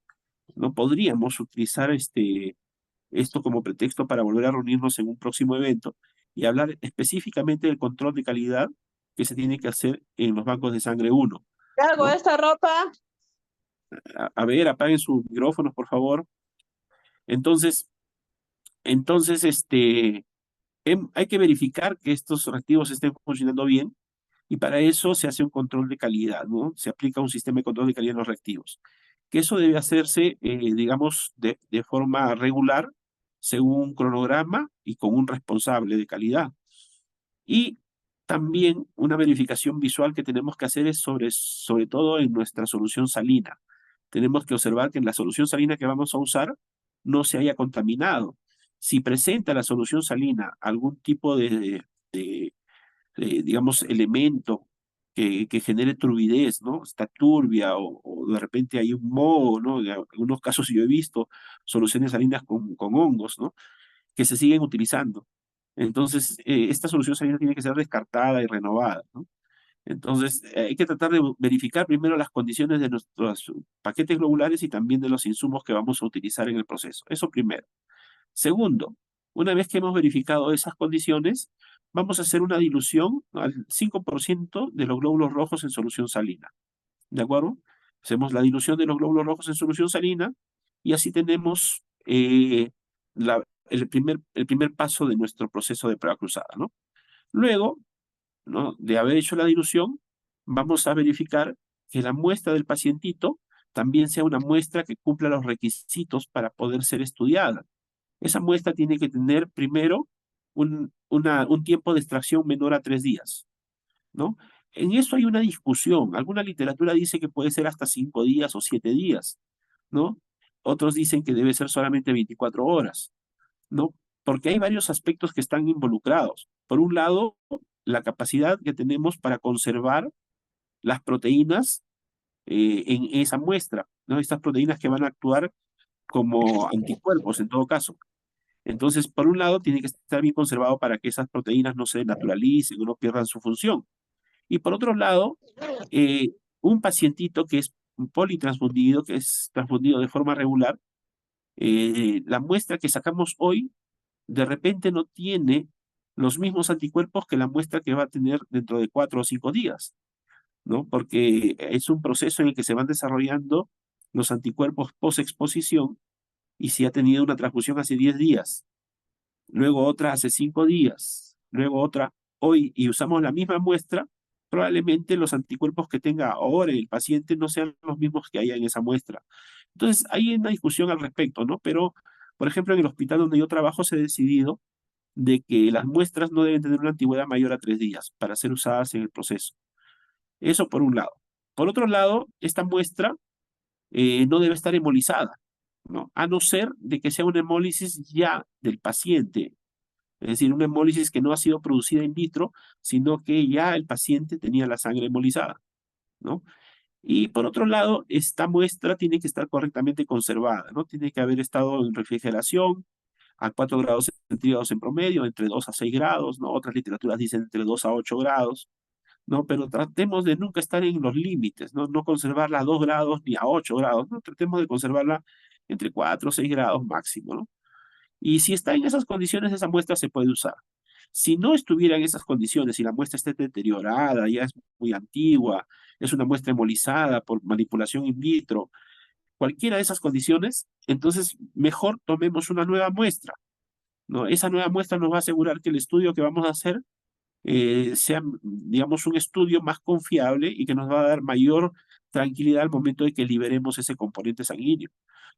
No podríamos utilizar esto como pretexto para volver a reunirnos en un próximo evento y hablar específicamente del control de calidad que se tiene que hacer en los bancos de sangre 1, Cargo ¿no? esta ropa. A ver, apaguen sus micrófonos, por favor. Entonces, entonces, hay que verificar que estos reactivos estén funcionando bien y para eso se hace un control de calidad, ¿no? Se aplica un sistema de control de calidad en los reactivos. Que eso debe hacerse, digamos, de forma regular, según un cronograma y con un responsable de calidad. Y también una verificación visual que tenemos que hacer es sobre todo en nuestra solución salina. Tenemos que observar que en la solución salina que vamos a usar no se haya contaminado. Si presenta la solución salina algún tipo digamos, elemento que genere turbidez, ¿no? Está turbia o de repente hay un moho, ¿no? En algunos casos yo he visto soluciones salinas con hongos, ¿no? Que se siguen utilizando. Entonces, esta solución salina tiene que ser descartada y renovada, ¿no? Entonces, hay que tratar de verificar primero las condiciones de nuestros paquetes globulares y también de los insumos que vamos a utilizar en el proceso. Eso primero. Segundo, una vez que hemos verificado esas condiciones, vamos a hacer una dilución al 5% de los glóbulos rojos en solución salina. ¿De acuerdo? Hacemos la dilución de los glóbulos rojos en solución salina y así tenemos el primer paso de nuestro proceso de prueba cruzada, ¿no? Luego, ¿no? De haber hecho la dilución, vamos a verificar que la muestra del pacientito también sea una muestra que cumpla los requisitos para poder ser estudiada. Esa muestra tiene que tener primero un tiempo de extracción menor a 3 días, ¿no? En eso hay una discusión. Alguna literatura dice que puede ser hasta 5 días o 7 días, ¿no? Otros dicen que debe ser solamente 24 horas, ¿no? Porque hay varios aspectos que están involucrados. Por un lado, la capacidad que tenemos para conservar las proteínas en esa muestra, ¿no? Estas proteínas que van a actuar como anticuerpos en todo caso. Entonces, por un lado, tiene que estar bien conservado para que esas proteínas no se naturalicen o no pierdan su función. Y por otro lado, un pacientito que es politransfundido, que es transfundido de forma regular, la muestra que sacamos hoy de repente no tiene los mismos anticuerpos que la muestra que va a tener dentro de 4 o 5 días, ¿no? Porque es un proceso en el que se van desarrollando los anticuerpos post-exposición y si ha tenido una transfusión hace 10 días, luego otra hace 5 días, luego otra hoy, y usamos la misma muestra, probablemente los anticuerpos que tenga ahora el paciente no sean los mismos que haya en esa muestra. Entonces, hay una discusión al respecto, ¿no? Pero, por ejemplo, en el hospital donde yo trabajo se ha decidido de que las muestras no deben tener una antigüedad mayor a 3 días para ser usadas en el proceso. Eso por un lado. Por otro lado, esta muestra no debe estar hemolizada, ¿no? A no ser de que sea una hemólisis ya del paciente, es decir, una hemólisis que no ha sido producida in vitro, sino que ya el paciente tenía la sangre hemolizada, ¿no? Y por otro lado, esta muestra tiene que estar correctamente conservada, ¿no? Tiene que haber estado en refrigeración a 4 grados centígrados en promedio, entre 2 a 6 grados, ¿no? Otras literaturas dicen entre 2 a 8 grados, ¿no? Pero tratemos de nunca estar en los límites, ¿no? No conservarla a 2 grados ni a 8 grados, ¿no? Tratemos de conservarla entre 4 o 6 grados máximo, ¿no? Y si está en esas condiciones, esa muestra se puede usar. Si no estuviera en esas condiciones, si la muestra está deteriorada, ya es muy antigua, es una muestra hemolizada por manipulación in vitro, cualquiera de esas condiciones, entonces mejor tomemos una nueva muestra, ¿no? Esa nueva muestra nos va a asegurar que el estudio que vamos a hacer sea, digamos, un estudio más confiable y que nos va a dar mayor tranquilidad al momento de que liberemos ese componente sanguíneo.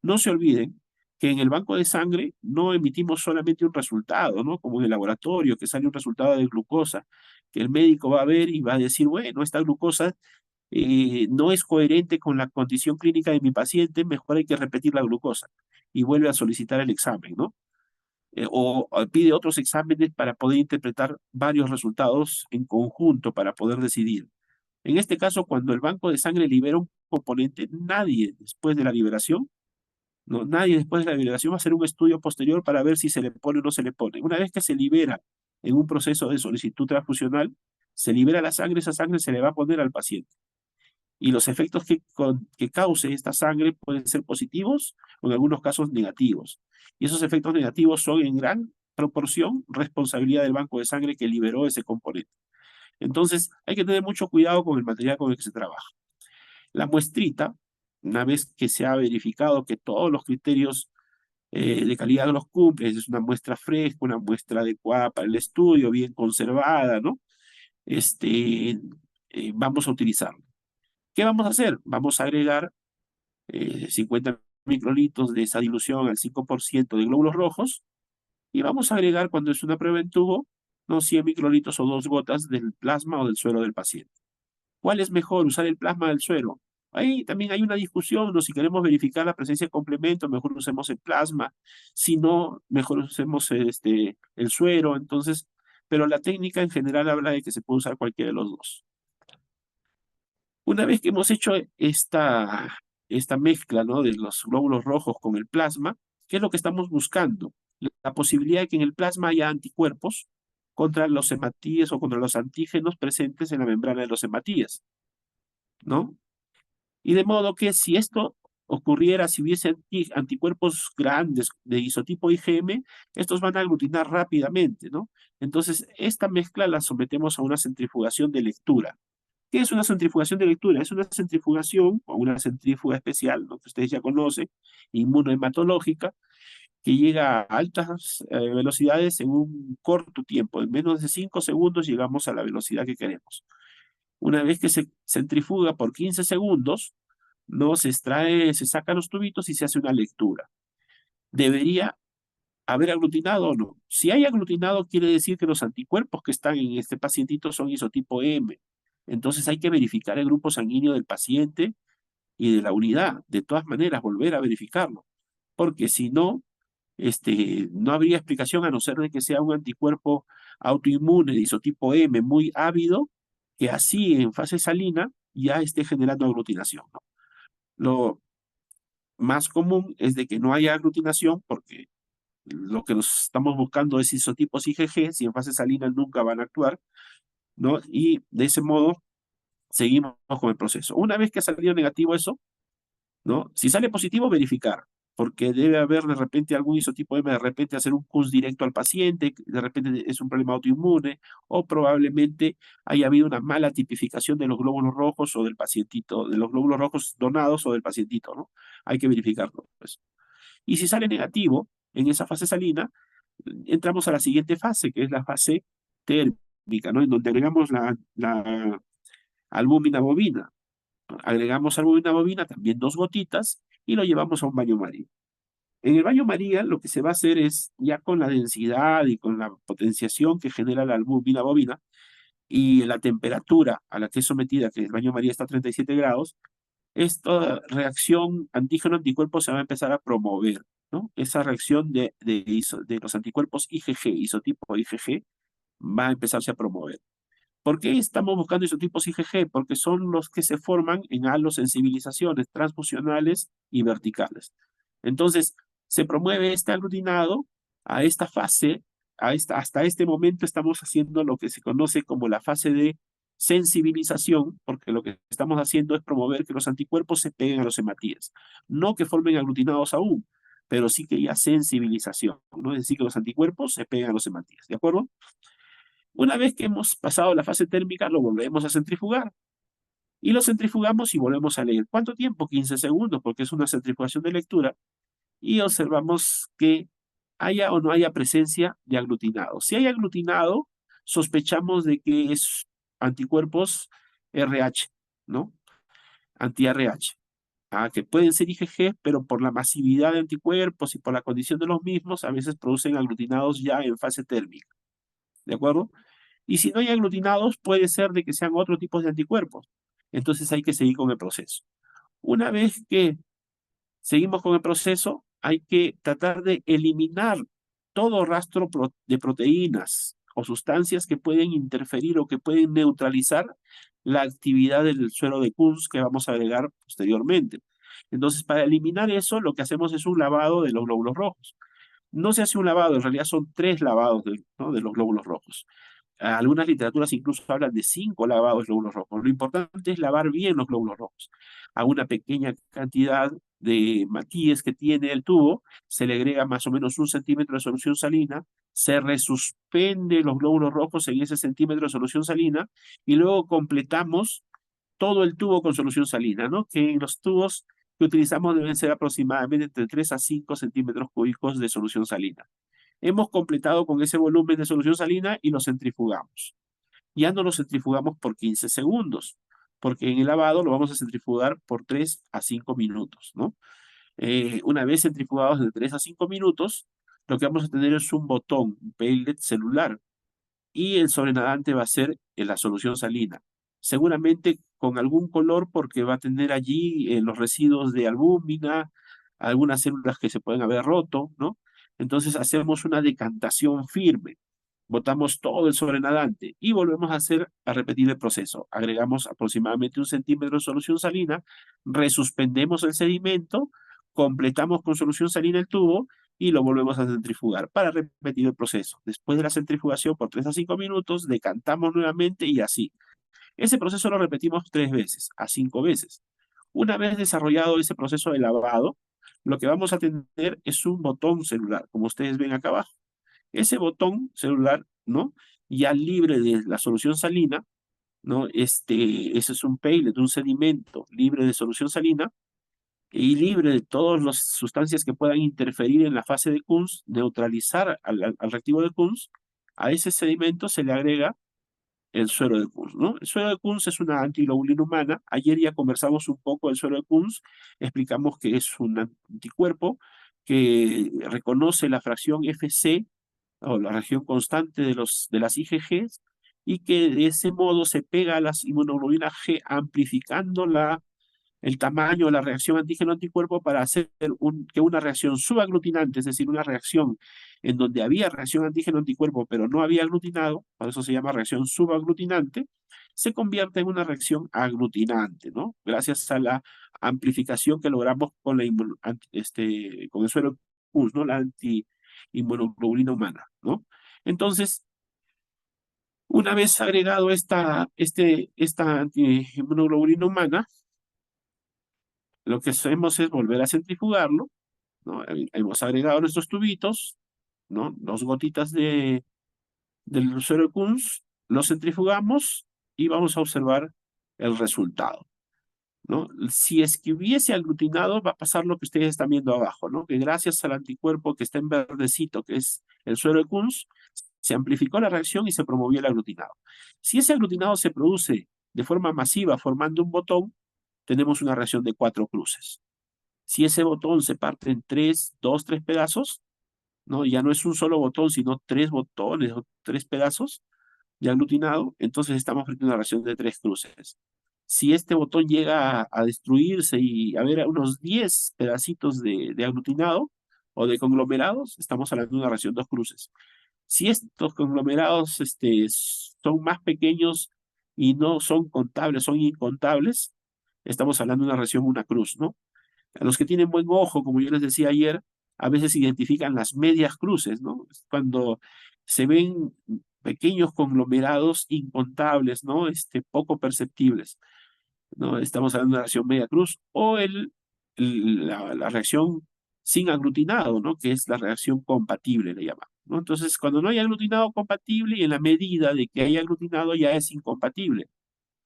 No se olviden que en el banco de sangre no emitimos solamente un resultado, ¿no? Como en el laboratorio, que sale un resultado de glucosa, que el médico va a ver y va a decir, bueno, esta glucosa no es coherente con la condición clínica de mi paciente, mejor hay que repetir la glucosa y vuelve a solicitar el examen, ¿no? O pide otros exámenes para poder interpretar varios resultados en conjunto para poder decidir. En este caso, cuando el banco de sangre libera un componente, nadie después de la liberación, no, nadie después de la liberación va a hacer un estudio posterior para ver si se le pone o no se le pone. Una vez que se libera en un proceso de solicitud transfusional, se libera la sangre, esa sangre se le va a poner al paciente y los efectos que cause esta sangre pueden ser positivos o en algunos casos negativos. Y esos efectos negativos son en gran proporción responsabilidad del banco de sangre que liberó ese componente. Entonces, hay que tener mucho cuidado con el material con el que se trabaja. La muestrita, una vez que se ha verificado que todos los criterios de calidad los cumple, es una muestra fresca, una muestra adecuada para el estudio, bien conservada, ¿no? Vamos a utilizarlo. ¿Qué vamos a hacer? Vamos a agregar 50 microlitros de esa dilución al 5% de glóbulos rojos y vamos a agregar, cuando es una prueba en tubo, ¿no? 100 microlitros o 2 gotas del plasma o del suero del paciente. ¿Cuál es mejor, usar el plasma del suero? Ahí también hay una discusión, ¿no? Si queremos verificar la presencia de complemento, mejor usemos el plasma, si no, mejor usemos el suero, entonces, pero la técnica en general habla de que se puede usar cualquiera de los dos. Una vez que hemos hecho esta mezcla, ¿no? De los glóbulos rojos con el plasma, ¿qué es lo que estamos buscando? La posibilidad de que en el plasma haya anticuerpos contra los hematíes o contra los antígenos presentes en la membrana de los hematíes, ¿no? Y de modo que si esto ocurriera, si hubiese anticuerpos grandes de isotipo IgM, estos van a aglutinar rápidamente, ¿no? Entonces, esta mezcla la sometemos a una centrifugación de lectura. ¿Qué es una centrifugación de lectura? Es una centrifugación o una centrífuga especial, ¿no? Que ustedes ya conocen, inmunohematológica, que llega a altas velocidades en un corto tiempo. En menos de 5 segundos llegamos a la velocidad que queremos. Una vez que se centrifuga por 15 segundos, ¿no? Se extrae, se sacan los tubitos y se hace una lectura. ¿Debería haber aglutinado o no? Si hay aglutinado, quiere decir que los anticuerpos que están en este pacientito son isotipo M. Entonces hay que verificar el grupo sanguíneo del paciente y de la unidad. De todas maneras, volver a verificarlo. Porque si no, no habría explicación a no ser de que sea un anticuerpo autoinmune de isotipo M muy ávido, que así en fase salina ya esté generando aglutinación, ¿no? Lo más común es de que no haya aglutinación porque lo que nos estamos buscando es isotipos IgG, si en fase salina nunca van a actuar, ¿no? Y de ese modo seguimos con el proceso. Una vez que ha salido negativo eso, ¿no? Si sale positivo, verificar, porque debe haber de repente algún isotipo M, de repente hacer un CUS directo al paciente, de repente es un problema autoinmune, o probablemente haya habido una mala tipificación de los glóbulos rojos o del pacientito, de los glóbulos rojos donados o del pacientito, ¿no? Hay que verificarlo, pues. Y si sale negativo en esa fase salina, entramos a la siguiente fase, que es la fase térmica, ¿no? En donde agregamos la albúmina bovina. Agregamos albúmina bovina, también 2 gotitas, y lo llevamos a un baño María. En el baño María lo que se va a hacer es, ya con la densidad y con la potenciación que genera la albúmina bovina y la temperatura a la que es sometida, que el baño María está a 37 grados, esta reacción antígeno-anticuerpo se va a empezar a promover, ¿no? Esa reacción de los anticuerpos IgG, isotipo IgG, va a empezarse a promover. ¿Por qué estamos buscando isotipos IgG? Porque son los que se forman en halosensibilizaciones transfusionales y verticales. Entonces, se promueve este aglutinado a esta fase, hasta este momento estamos haciendo lo que se conoce como la fase de sensibilización, porque lo que estamos haciendo es promover que los anticuerpos se peguen a los hematíes. No que formen aglutinados aún, pero sí que ya sensibilización, ¿no? Es decir, que los anticuerpos se peguen a los hematíes, ¿de acuerdo? Una vez que hemos pasado la fase térmica, lo volvemos a centrifugar. Y lo centrifugamos y volvemos a leer. ¿Cuánto tiempo? 15 segundos, porque es una centrifugación de lectura. Y observamos que haya o no haya presencia de aglutinado. Si hay aglutinado, sospechamos de que es anticuerpos RH, ¿no? Anti-RH. Que pueden ser IgG, pero por la masividad de anticuerpos y por la condición de los mismos, a veces producen aglutinados ya en fase térmica. ¿De acuerdo? Y si no hay aglutinados, puede ser de que sean otro tipo de anticuerpos. Entonces hay que seguir con el proceso. Una vez que seguimos con el proceso, hay que tratar de eliminar todo rastro de proteínas o sustancias que pueden interferir o que pueden neutralizar la actividad del suero de Kunz que vamos a agregar posteriormente. Entonces, para eliminar eso, lo que hacemos es un lavado de los glóbulos rojos. No se hace un lavado, en realidad son 3 lavados ¿no? de los glóbulos rojos. Algunas literaturas incluso hablan de 5 lavados de glóbulos rojos. Lo importante es lavar bien los glóbulos rojos. A una pequeña cantidad de matíes que tiene el tubo, se le agrega más o menos 1 centímetro de solución salina, se resuspende los glóbulos rojos en ese centímetro de solución salina y luego completamos todo el tubo con solución salina, ¿no? Que en los tubos que utilizamos deben ser aproximadamente entre 3 a 5 centímetros cúbicos de solución salina. Hemos completado con ese volumen de solución salina y lo centrifugamos. Ya no lo centrifugamos por 15 segundos, porque en el lavado lo vamos a centrifugar por 3 a 5 minutos, ¿no? Una vez centrifugados de 3 a 5 minutos, lo que vamos a tener es un botón, un pellet celular, y el sobrenadante va a ser en la solución salina. Seguramente con algún color porque va a tener allí los residuos de albúmina, algunas células que se pueden haber roto, ¿no? Entonces hacemos una decantación firme. Botamos todo el sobrenadante y volvemos a repetir el proceso. Agregamos aproximadamente 1 centímetro de solución salina, resuspendemos el sedimento, completamos con solución salina el tubo y lo volvemos a centrifugar para repetir el proceso. Después de la centrifugación por 3 a 5 minutos, decantamos nuevamente y así. Ese proceso lo repetimos 3 veces a 5 veces. Una vez desarrollado ese proceso de lavado, lo que vamos a tener es un botón celular, como ustedes ven acá abajo. Ese botón celular, ¿no? Ya libre de la solución salina, ¿no? Ese es un pellet, un sedimento libre de solución salina, y libre de todas las sustancias que puedan interferir en la fase de Kunz, neutralizar al reactivo de Kunz, a ese sedimento se le agrega el suero de Kunz, ¿no? El suero de Kunz es una antiglobulina humana. Ayer ya conversamos un poco del suero de Kunz, explicamos que es un anticuerpo que reconoce la fracción FC, o la reacción constante de las IgGs, y que de ese modo se pega a las inmunoglobulinas G, amplificando el tamaño de la reacción antígeno-anticuerpo para hacer que una reacción subaglutinante, es decir, una reacción en donde había reacción antígeno-anticuerpo pero no había aglutinado, por eso se llama reacción subaglutinante, se convierte en una reacción aglutinante, ¿no? Gracias a la amplificación que logramos con, con el suero Kunz, ¿no? La antiinmunoglobulina humana, ¿no? Entonces, una vez agregado esta antiinmunoglobulina humana, lo que hacemos es volver a centrifugarlo, ¿no? Hemos agregado nuestros tubitos, ¿no? 2 gotitas del suero Kunz, lo centrifugamos y vamos a observar el resultado. ¿no? Si es que hubiese aglutinado, va a pasar lo que ustedes están viendo abajo, ¿no? Que gracias al anticuerpo que está en verdecito, que es el suero de Kunz, se amplificó la reacción y se promovió el aglutinado. Si ese aglutinado se produce de forma masiva formando un botón, tenemos una reacción de 4 cruces. Si ese botón se parte en 3 pedazos, ¿no? Ya no es un solo botón, sino 3 botones o 3 pedazos de aglutinado, entonces estamos frente a una reacción de 3 cruces. Si este botón llega a destruirse y a haber unos 10 pedacitos de aglutinado o de conglomerados, estamos hablando de una reacción 2 cruces. Si estos conglomerados son más pequeños y no son contables, son incontables, estamos hablando de una reacción una cruz, ¿no? A los que tienen buen ojo, como yo les decía ayer, a veces identifican las medias cruces, ¿no? Cuando se ven pequeños conglomerados incontables, ¿no? Poco perceptibles, ¿no? Estamos hablando de la reacción media cruz o la reacción sin aglutinado, ¿no? Que es la reacción compatible, le llaman, ¿no? Entonces, cuando no hay aglutinado compatible y en la medida de que hay aglutinado ya es incompatible,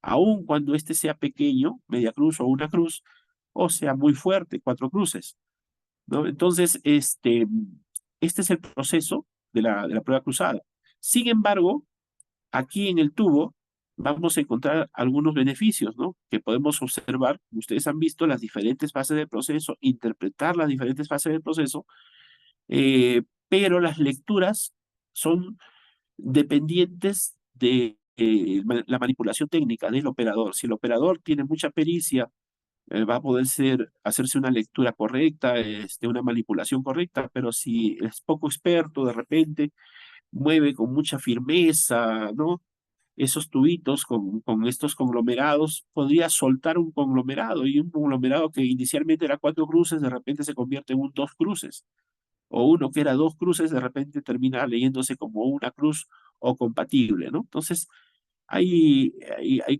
aun cuando este sea pequeño, media cruz o una cruz, o sea muy fuerte, 4 cruces, ¿no? Entonces, este es el proceso de la prueba cruzada. Sin embargo, aquí en el tubo vamos a encontrar algunos beneficios, ¿no? Que podemos observar, ustedes han visto las diferentes fases del proceso, interpretar las diferentes fases del proceso, pero las lecturas son dependientes de la manipulación técnica del operador. Si el operador tiene mucha pericia, va a poder hacerse una lectura correcta, una manipulación correcta, pero si es poco experto, de repente mueve con mucha firmeza, ¿no? Esos tubitos con estos conglomerados, podría soltar un conglomerado y un conglomerado que inicialmente era 4 cruces, de repente se convierte en un 2 cruces, o uno que era 2 cruces, de repente termina leyéndose como una cruz o compatible, ¿no? Entonces, hay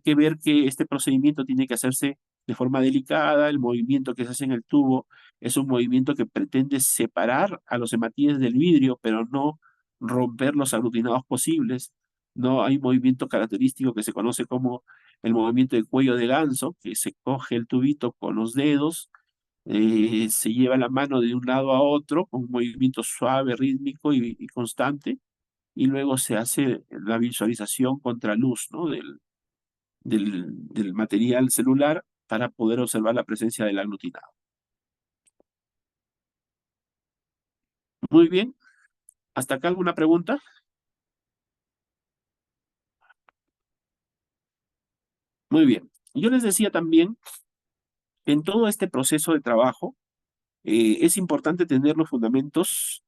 que ver que este procedimiento tiene que hacerse de forma delicada, el movimiento que se hace en el tubo es un movimiento que pretende separar a los hematíes del vidrio, pero no romper los aglutinados posibles. No hay un movimiento característico que se conoce como el movimiento de cuello de ganso, que se coge el tubito con los dedos, se lleva la mano de un lado a otro con un movimiento suave, rítmico y constante, y luego se hace la visualización contra luz, ¿no? del material celular para poder observar la presencia del aglutinado. Muy bien. ¿Hasta acá alguna pregunta? Muy bien. Yo les decía también que en todo este proceso de trabajo es importante tener los fundamentos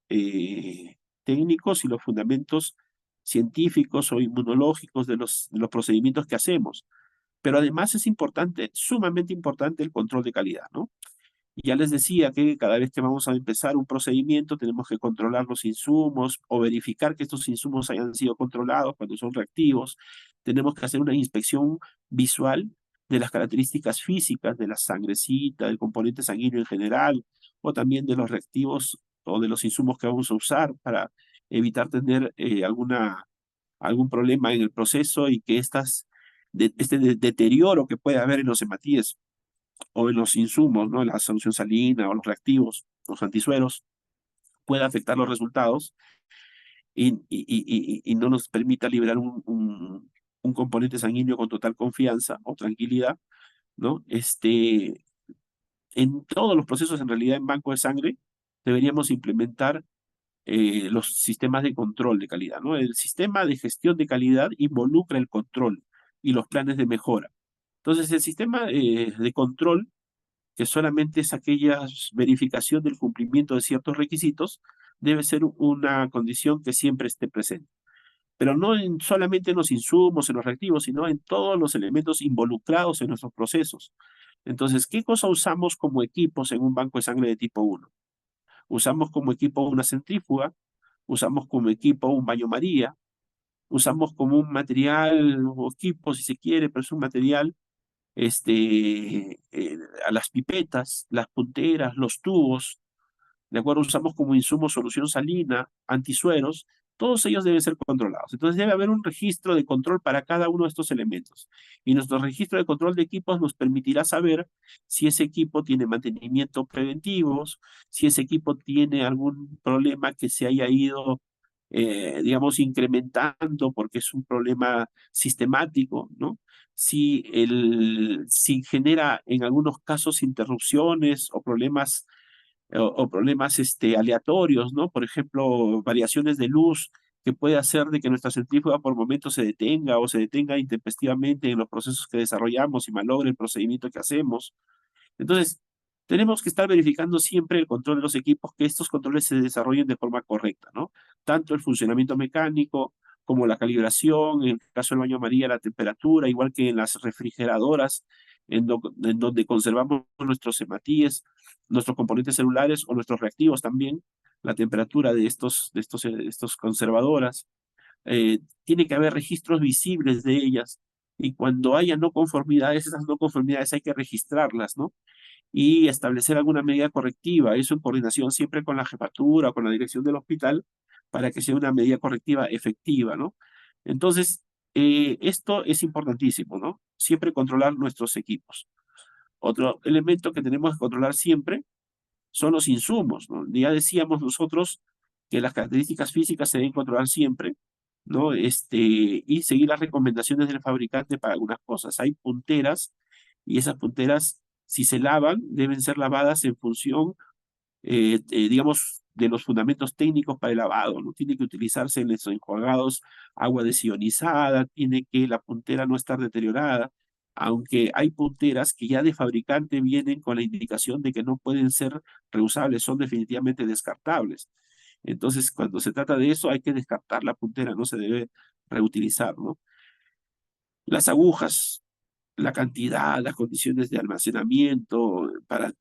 técnicos y los fundamentos científicos o inmunológicos de los procedimientos que hacemos. Pero además es importante, sumamente importante, el control de calidad, ¿no? Y ya les decía que cada vez que vamos a empezar un procedimiento tenemos que controlar los insumos o verificar que estos insumos hayan sido controlados cuando son reactivos. Tenemos que hacer una inspección visual de las características físicas de la sangrecita, del componente sanguíneo en general, o también de los reactivos o de los insumos que vamos a usar para evitar tener algún problema en el proceso y que este deterioro que puede haber en los hematíes o en los insumos, ¿no? En la solución salina o los reactivos, los antisueros, puede afectar los resultados y no nos permita liberar un componente sanguíneo con total confianza o tranquilidad, ¿no? En todos los procesos, en realidad, en banco de sangre, deberíamos implementar los sistemas de control de calidad, ¿no? El sistema de gestión de calidad involucra el control y los planes de mejora. Entonces, el sistema de control que solamente es aquella verificación del cumplimiento de ciertos requisitos, debe ser una condición que siempre esté presente. Pero no solamente en los insumos, en los reactivos, sino en todos los elementos involucrados en nuestros procesos. Entonces, ¿qué cosa usamos como equipos en un banco de sangre de tipo 1? Usamos como equipo una centrífuga, usamos como equipo un baño María, usamos como un material o equipo, si se quiere, pero es un material a las pipetas, las punteras, los tubos, ¿de acuerdo? Usamos como insumo solución salina, antisueros, todos ellos deben ser controlados. Entonces debe haber un registro de control para cada uno de estos elementos. Y nuestro registro de control de equipos nos permitirá saber si ese equipo tiene mantenimiento preventivos, si ese equipo tiene algún problema que se haya ido, digamos, incrementando porque es un problema sistemático, ¿no? Si genera en algunos casos interrupciones o problemas aleatorios, ¿no? Por ejemplo, variaciones de luz que puede hacer de que nuestra centrífuga por momentos se detenga o se detenga intempestivamente en los procesos que desarrollamos y malogre el procedimiento que hacemos. Entonces, tenemos que estar verificando siempre el control de los equipos, que estos controles se desarrollen de forma correcta, ¿no? Tanto el funcionamiento mecánico como la calibración, en el caso del baño María, la temperatura, igual que en las refrigeradoras, en donde conservamos nuestros hematíes, nuestros componentes celulares o nuestros reactivos también, la temperatura de estos conservadoras. Tiene que haber registros visibles de ellas. Y cuando haya no conformidades, esas no conformidades hay que registrarlas, ¿no? Y establecer alguna medida correctiva, eso en coordinación siempre con la jefatura o con la dirección del hospital, para que sea una medida correctiva efectiva, ¿no? Entonces, esto es importantísimo, ¿no? Siempre controlar nuestros equipos. Otro elemento que tenemos que controlar siempre son los insumos, ¿no? Ya decíamos nosotros que las características físicas se deben controlar siempre, ¿no? Y seguir las recomendaciones del fabricante para algunas cosas. Hay punteras y esas punteras, si se lavan, deben ser lavadas en función, digamos, de los fundamentos técnicos para el lavado, ¿no? Tiene que utilizarse en los enjuagados agua desionizada, tiene que la puntera no estar deteriorada, aunque hay punteras que ya de fabricante vienen con la indicación de que no pueden ser reusables, son definitivamente descartables. Entonces, cuando se trata de eso, hay que descartar la puntera, no se debe reutilizar, ¿no? Las agujas, la cantidad, las condiciones de almacenamiento para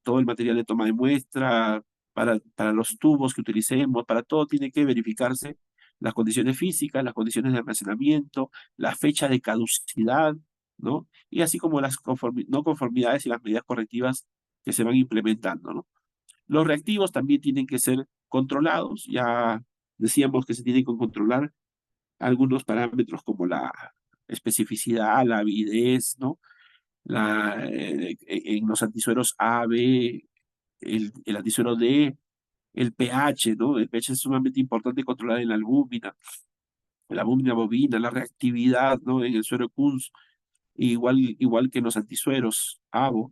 todo el material de toma de muestra, para los tubos que utilicemos, para todo tiene que verificarse las condiciones físicas, las condiciones de almacenamiento, la fecha de caducidad, ¿no? Y así como las no conformidades y las medidas correctivas que se van implementando, ¿no? Los reactivos también tienen que ser controlados, ya decíamos que se tienen que controlar algunos parámetros como la especificidad, la avidez, ¿no? En los antisueros A, B, el antisuero D, el pH, ¿no? El pH es sumamente importante controlar en la albúmina bovina, la reactividad, ¿no? En el suero Kunz, igual que en los antisueros ABO.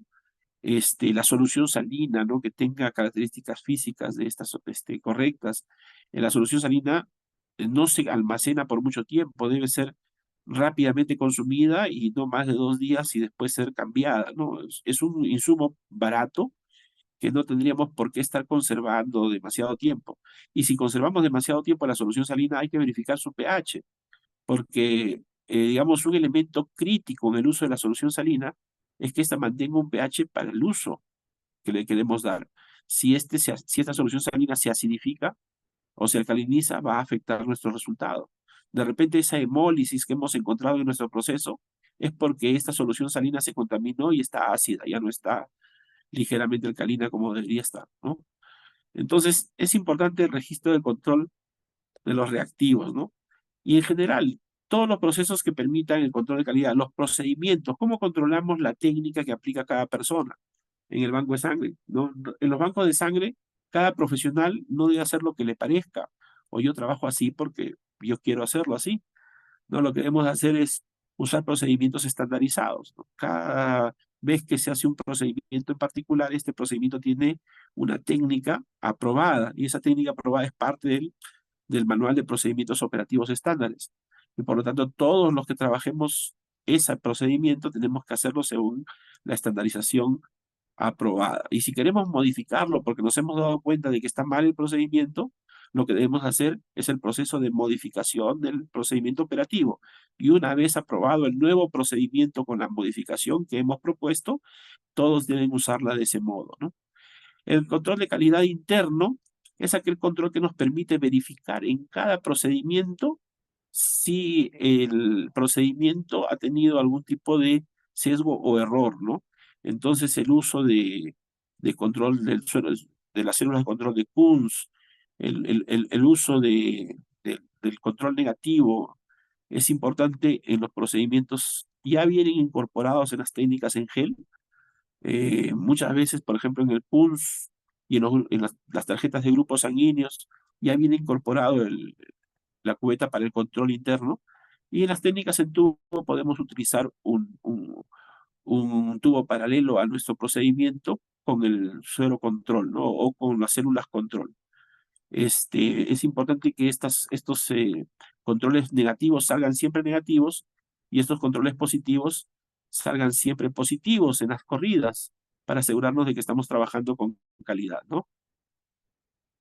La solución salina, ¿no? Que tenga características físicas de estas correctas. En la solución salina no se almacena por mucho tiempo, debe ser rápidamente consumida y no más de 2 días y después ser cambiada, ¿no? Es un insumo barato que no tendríamos por qué estar conservando demasiado tiempo. Y si conservamos demasiado tiempo la solución salina, hay que verificar su pH, porque, digamos, un elemento crítico en el uso de la solución salina es que ésta mantenga un pH para el uso que le queremos dar. Si esta solución salina se acidifica o se alcaliniza, va a afectar nuestro resultado. De repente, esa hemólisis que hemos encontrado en nuestro proceso es porque esta solución salina se contaminó y está ácida, ya no está ligeramente alcalina como debería estar, ¿no? Entonces, es importante el registro del control de los reactivos, ¿no? Y en general, todos los procesos que permitan el control de calidad, los procedimientos, cómo controlamos la técnica que aplica cada persona en el banco de sangre, ¿no? En los bancos de sangre, cada profesional no debe hacer lo que le parezca, o yo trabajo así porque yo quiero hacerlo así, ¿no? Lo que debemos hacer es usar procedimientos estandarizados, ¿no? Cada vez que se hace un procedimiento en particular, este procedimiento tiene una técnica aprobada, y esa técnica aprobada es parte del manual de procedimientos operativos estándares. Y por lo tanto, todos los que trabajemos ese procedimiento tenemos que hacerlo según la estandarización aprobada. Y si queremos modificarlo porque nos hemos dado cuenta de que está mal el procedimiento, lo que debemos hacer es el proceso de modificación del procedimiento operativo. Y una vez aprobado el nuevo procedimiento con la modificación que hemos propuesto, todos deben usarla de ese modo, ¿no? El control de calidad interno es aquel control que nos permite verificar en cada procedimiento si el procedimiento ha tenido algún tipo de sesgo o error, ¿no? Entonces, el uso de control del suelo, de las células de control de Kunz, el uso del control negativo es importante en los procedimientos, ya vienen incorporados en las técnicas en gel. Muchas veces, por ejemplo, en el PUNS y en las tarjetas de grupos sanguíneos, ya viene incorporado la cubeta para el control interno. Y en las técnicas en tubo podemos utilizar un tubo paralelo a nuestro procedimiento con el suero control, ¿no? O con las células control. Es importante que estos controles negativos salgan siempre negativos y estos controles positivos salgan siempre positivos en las corridas para asegurarnos de que estamos trabajando con calidad, ¿no?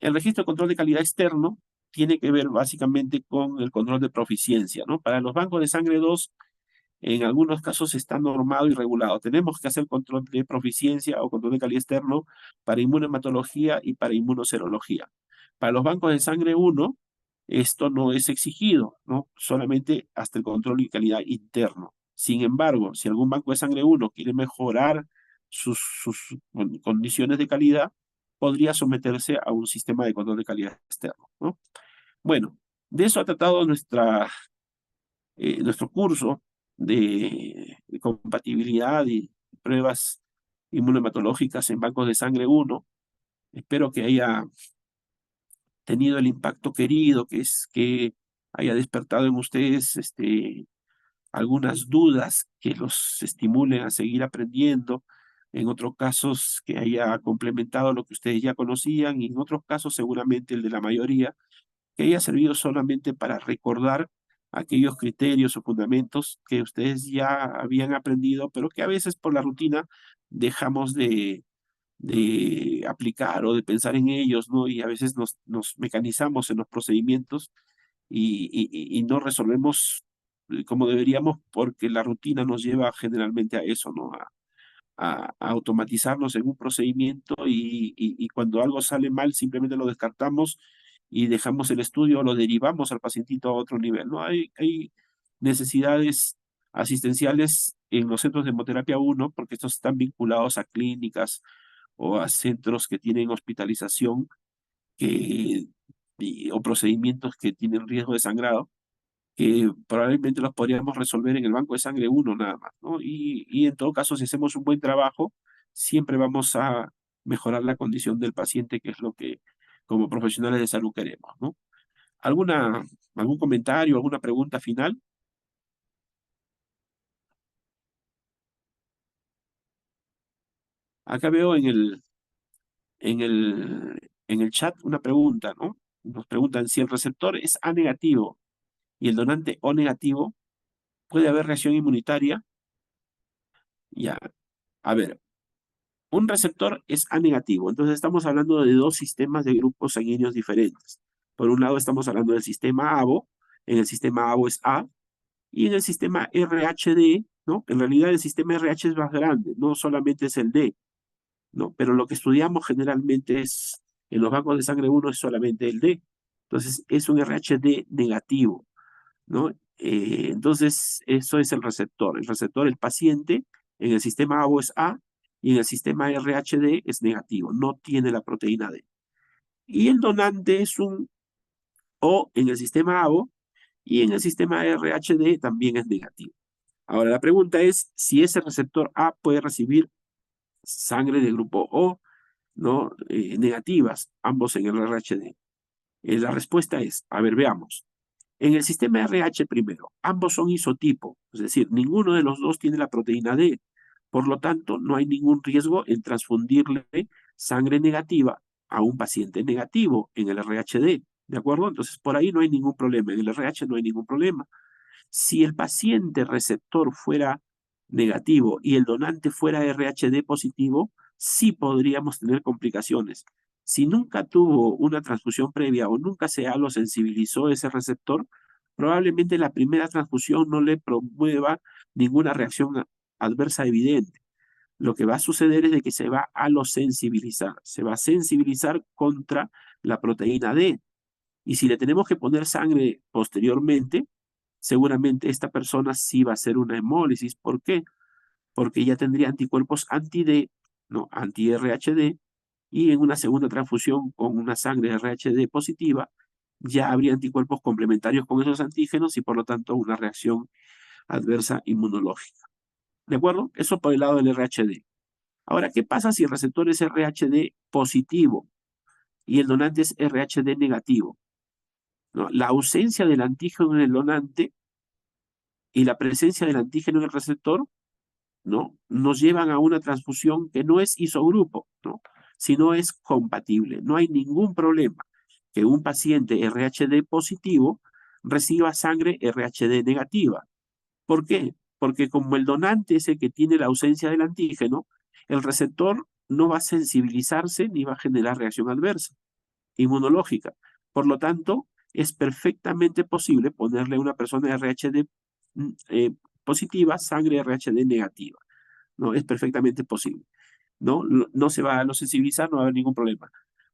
El registro de control de calidad externo tiene que ver básicamente con el control de proficiencia, ¿no? Para los bancos de sangre 2, en algunos casos está normado y regulado. Tenemos que hacer control de proficiencia o control de calidad externo para inmunohematología y para inmunoserología. Para los bancos de sangre 1, esto no es exigido, ¿no? Solamente hasta el control de calidad interno. Sin embargo, si algún banco de sangre 1 quiere mejorar sus condiciones de calidad, podría someterse a un sistema de control de calidad externo, ¿no? Bueno, de eso ha tratado nuestro curso de compatibilidad y pruebas inmunohematológicas en bancos de sangre 1. Espero que haya tenido el impacto querido, que es que haya despertado en ustedes algunas dudas que los estimulen a seguir aprendiendo, en otros casos que haya complementado lo que ustedes ya conocían y en otros casos seguramente el de la mayoría, que haya servido solamente para recordar aquellos criterios o fundamentos que ustedes ya habían aprendido, pero que a veces por la rutina dejamos de aplicar o de pensar en ellos, ¿no? Y a veces nos mecanizamos en los procedimientos y no resolvemos como deberíamos porque la rutina nos lleva generalmente a eso, ¿no? A automatizarnos en un procedimiento y cuando algo sale mal simplemente lo descartamos y dejamos el estudio o lo derivamos al pacientito a otro nivel, ¿no? Hay necesidades asistenciales en los centros de hemoterapia 1 porque estos están vinculados a clínicas o a centros que tienen hospitalización que, o procedimientos que tienen riesgo de sangrado, que probablemente los podríamos resolver en el banco de sangre 1 nada más, ¿no? Y en todo caso, si hacemos un buen trabajo, siempre vamos a mejorar la condición del paciente, que es lo que como profesionales de salud queremos, ¿no? ¿Algún comentario, alguna pregunta final? Acá veo en el chat una pregunta, ¿no? Nos preguntan si el receptor es A negativo y el donante O negativo, ¿puede haber reacción inmunitaria? Ya, a ver, un receptor es A negativo, entonces estamos hablando de dos sistemas de grupos sanguíneos diferentes. Por un lado estamos hablando del sistema ABO, en el sistema ABO es A, y en el sistema RHD, ¿no? En realidad el sistema RH es más grande, no solamente es el D, ¿no? Pero lo que estudiamos generalmente es, en los bancos de sangre 1 es solamente el D. Entonces es un RHD negativo, ¿no? Entonces eso es el receptor. El receptor, el paciente, en el sistema ABO es A y en el sistema RHD es negativo, no tiene la proteína D. Y el donante es un O en el sistema ABO y en el sistema RHD también es negativo. Ahora la pregunta es si ese receptor A puede recibir sangre de grupo O, ¿no? Negativas, ambos en el RHD. La respuesta es, a ver, veamos. En el sistema RH primero, ambos son isotipo, es decir, ninguno de los dos tiene la proteína D. Por lo tanto, no hay ningún riesgo en transfundirle sangre negativa a un paciente negativo en el RHD. ¿De acuerdo? Entonces, por ahí no hay ningún problema. En el RH no hay ningún problema. Si el paciente receptor fuera negativo y el donante fuera RHD positivo, sí podríamos tener complicaciones. Si nunca tuvo una transfusión previa o nunca se sensibilizó ese receptor, probablemente la primera transfusión no le promueva ninguna reacción adversa evidente. Lo que va a suceder es de que se va a sensibilizar, se va a sensibilizar contra la proteína D. Y si le tenemos que poner sangre posteriormente, seguramente esta persona sí va a hacer una hemólisis. ¿Por qué? Porque ya tendría anticuerpos anti-D, no, anti-RHD, y en una segunda transfusión con una sangre RHD positiva, ya habría anticuerpos complementarios con esos antígenos y por lo tanto una reacción adversa inmunológica. ¿De acuerdo? Eso por el lado del RHD. Ahora, ¿qué pasa si el receptor es RHD positivo y el donante es RHD negativo? ¿No? La ausencia del antígeno en el donante y la presencia del antígeno en el receptor, ¿no?, nos llevan a una transfusión que no es isogrupo, ¿no?, sino es compatible. No hay ningún problema que un paciente RHD positivo reciba sangre RHD negativa. ¿Por qué? Porque como el donante es el que tiene la ausencia del antígeno, el receptor no va a sensibilizarse ni va a generar reacción adversa inmunológica. Por lo tanto, es perfectamente posible ponerle a una persona RHD positiva sangre RHD negativa. ¿No? Es perfectamente posible. ¿No? No se va a no sensibilizar, no va a haber ningún problema.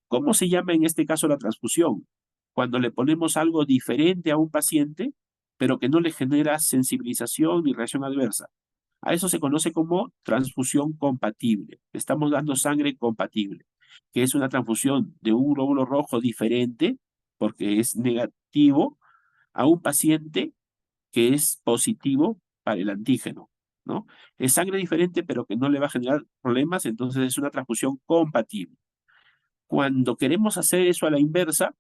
¿Cómo se llama en este caso la transfusión? Cuando le ponemos algo diferente a un paciente, pero que no le genera sensibilización ni reacción adversa. A eso se conoce como transfusión compatible. Estamos dando sangre compatible, que es una transfusión de un glóbulo rojo diferente, porque es negativo, a un paciente que es positivo para el antígeno, ¿no? Es sangre diferente, pero que no le va a generar problemas, entonces es una transfusión compatible. Cuando queremos hacer eso a la inversa,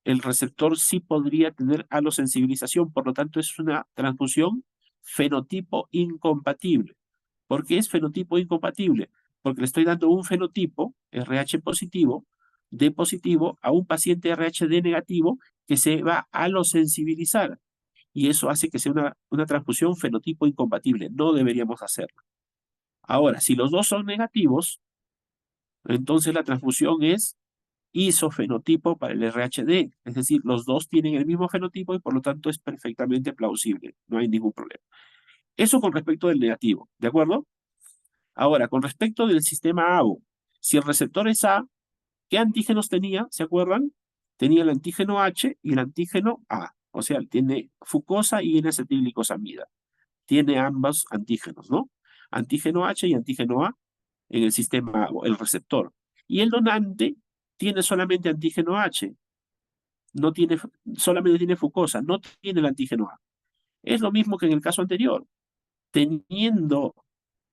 el receptor sí podría tener alosensibilización, por lo tanto es una transfusión fenotipo incompatible. ¿Por qué es fenotipo incompatible? Porque le estoy dando un fenotipo RH positivo, D positivo, a un paciente RHD negativo que se va a alosensibilizar. Y eso hace que sea una transfusión fenotipo incompatible. No deberíamos hacerlo. Ahora, si los dos son negativos, entonces la transfusión es isofenotipo para el RHD, es decir, los dos tienen el mismo fenotipo y por lo tanto es perfectamente plausible, no hay ningún problema. Eso con respecto del negativo, ¿de acuerdo? Ahora, con respecto del sistema ABO, si el receptor es A, ¿qué antígenos tenía? ¿Se acuerdan? Tenía el antígeno H y el antígeno A, o sea, tiene fucosa y N-acetilglicosamida. Tiene ambos antígenos, ¿no? Antígeno H y antígeno A en el sistema ABO, el receptor. Y el donante tiene solamente antígeno H, no tiene, solamente tiene fucosa, no tiene el antígeno A. Es lo mismo que en el caso anterior. Teniendo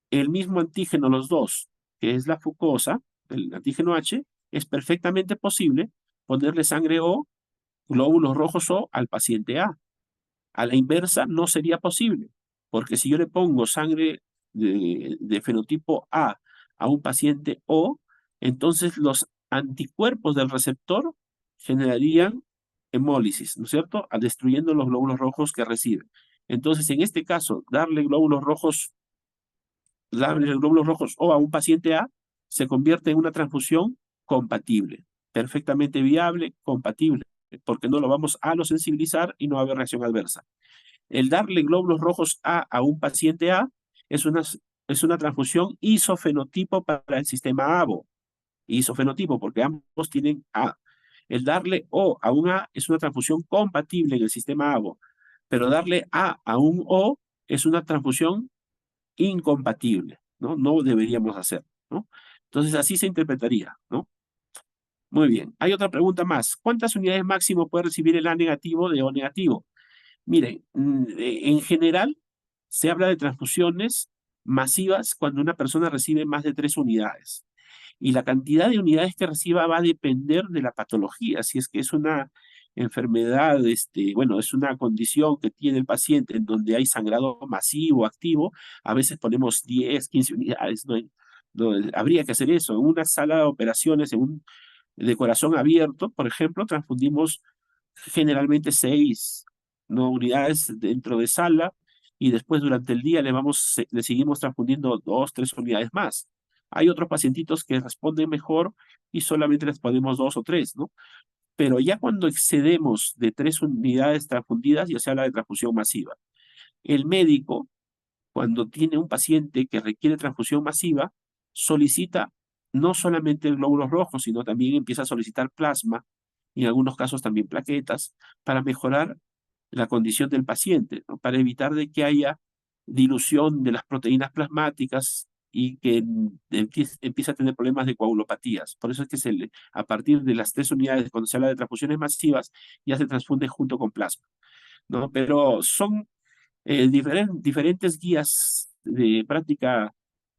el mismo antígeno los dos, que es la fucosa, el antígeno H, es perfectamente posible ponerle sangre O, glóbulos rojos O al paciente A. A la inversa no sería posible, porque si yo le pongo sangre de fenotipo a un paciente O, entonces los anticuerpos del receptor generarían hemólisis, ¿no es cierto?, destruyendo los glóbulos rojos que recibe. Entonces, en este caso, darle glóbulos rojos O a un paciente A se convierte en una transfusión compatible, perfectamente viable, compatible, porque no lo vamos a sensibilizar y no va a haber reacción adversa. El darle glóbulos rojos a un paciente A es una transfusión isofenotipo para el sistema ABO. Isofenotipo, porque ambos tienen A. El darle O a un A es una transfusión compatible en el sistema ABO, pero darle A un O es una transfusión incompatible, ¿no? No deberíamos hacer, ¿no? Entonces así se interpretaría, ¿no? Muy bien. Hay otra pregunta más. ¿Cuántas unidades máximo puede recibir el A negativo de O negativo? Miren, en general se habla de transfusiones masivas cuando una persona recibe más de 3 unidades. Y la cantidad de unidades que reciba va a depender de la patología. Si es que es una enfermedad, bueno, es una condición que tiene el paciente en donde hay sangrado masivo, activo, a veces ponemos 10, 15 unidades. Habría que hacer eso. En una sala de operaciones, de corazón abierto, por ejemplo, transfundimos generalmente 6, ¿no?, unidades dentro de sala y después durante el día le seguimos transfundiendo 2, 3 unidades más. Hay otros pacientitos que responden mejor y solamente les ponemos 2 o 3, ¿no? Pero ya cuando excedemos de 3 unidades transfundidas, ya se habla de transfusión masiva. El médico, cuando tiene un paciente que requiere transfusión masiva, solicita no solamente glóbulos rojos, sino también empieza a solicitar plasma, y en algunos casos también plaquetas, para mejorar la condición del paciente, ¿no?, para evitar de que haya dilución de las proteínas plasmáticas y que empieza a tener problemas de coagulopatías. Por eso es que a partir de las 3 unidades, cuando se habla de transfusiones masivas, ya se transfunde junto con plasma, ¿no? Pero son diferentes guías de práctica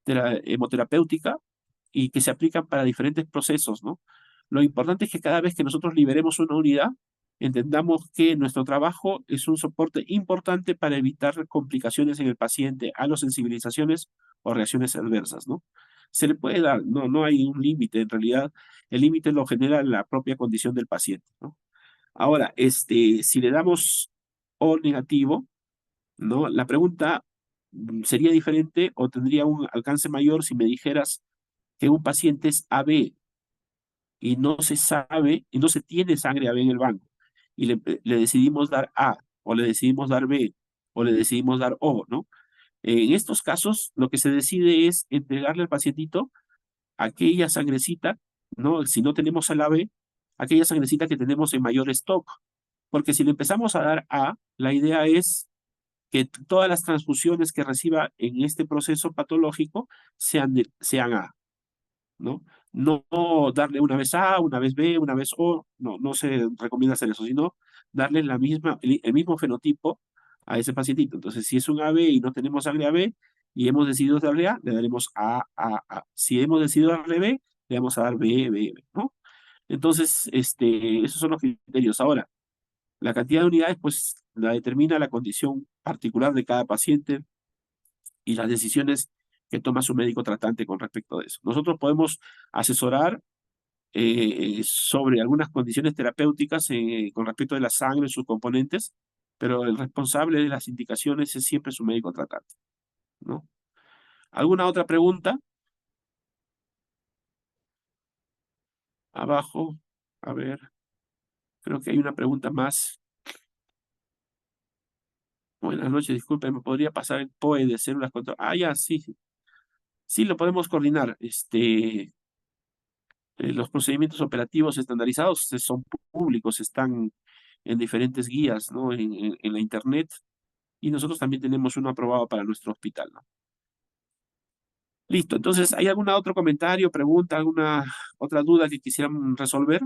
hemoterapéutica y que se aplican para diferentes procesos, ¿no? Lo importante es que cada vez que nosotros liberemos una unidad, entendamos que nuestro trabajo es un soporte importante para evitar complicaciones en el paciente, alosensibilizaciones o reacciones adversas, ¿no? Se le puede dar, no hay un límite, en realidad el límite lo genera la propia condición del paciente, ¿no? Ahora, si le damos O negativo, ¿no? La pregunta sería diferente o tendría un alcance mayor si me dijeras que un paciente es AB y no se sabe y no se tiene sangre AB en el banco y le decidimos dar A o le decidimos dar B o le decidimos dar O, ¿no? En estos casos, lo que se decide es entregarle al pacientito aquella sangrecita, ¿no? Si no tenemos el AB, aquella sangrecita que tenemos en mayor stock. Porque si le empezamos a dar A, la idea es que todas las transfusiones que reciba en este proceso patológico sean A, ¿no? No darle una vez A, una vez B, una vez O, no se recomienda hacer eso, sino darle el mismo fenotipo a ese pacientito. Entonces, si es un AB y no tenemos sangre AB y hemos decidido darle A, le daremos A. Si hemos decidido darle B, le vamos a dar B, ¿no? Entonces, esos son los criterios. Ahora, la cantidad de unidades, pues, la determina la condición particular de cada paciente y las decisiones que toma su médico tratante con respecto a eso. Nosotros podemos asesorar sobre algunas condiciones terapéuticas con respecto de la sangre y sus componentes, pero el responsable de las indicaciones es siempre su médico tratante, ¿no? ¿Alguna otra pregunta? Abajo, a ver, creo que hay una pregunta más. Buenas noches, disculpe, ¿me podría pasar el POE de células contra... Ah, ya, sí, sí, lo podemos coordinar. Los procedimientos operativos estandarizados son públicos, están en diferentes guías, ¿no? En la internet, y nosotros también tenemos uno aprobado para nuestro hospital, ¿no? Listo, entonces, ¿hay algún otro comentario, pregunta, alguna otra duda que quisieran resolver?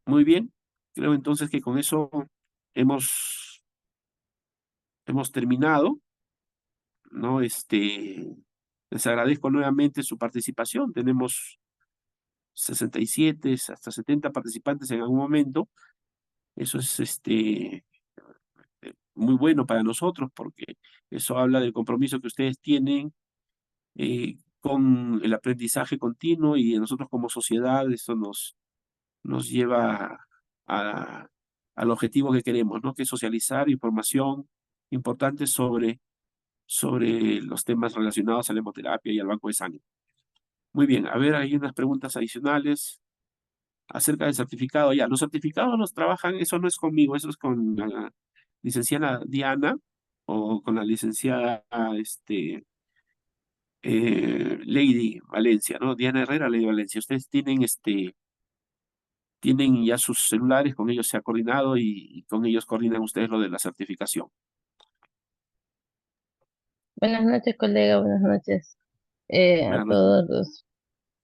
Muy bien, creo entonces que con eso hemos, hemos terminado, ¿no? Les agradezco nuevamente su participación. Tenemos 67 hasta 70 participantes en algún momento. Eso es muy bueno para nosotros porque eso habla del compromiso que ustedes tienen con el aprendizaje continuo y nosotros como sociedad eso nos lleva a- al objetivo que queremos, ¿no? Que es socializar información importante sobre los temas relacionados a la hemoterapia y al banco de sangre. Muy bien, a ver, hay unas preguntas adicionales acerca del certificado. Ya, los certificados los trabajan, eso no es conmigo, eso es con la licenciada Diana o con la licenciada Lady Valencia, ¿no? Diana Herrera, Lady Valencia. Ustedes tienen ya sus celulares, con ellos se ha coordinado y con ellos coordinan ustedes lo de la certificación. Buenas noches, colega, buenas noches a Buenas noches. todos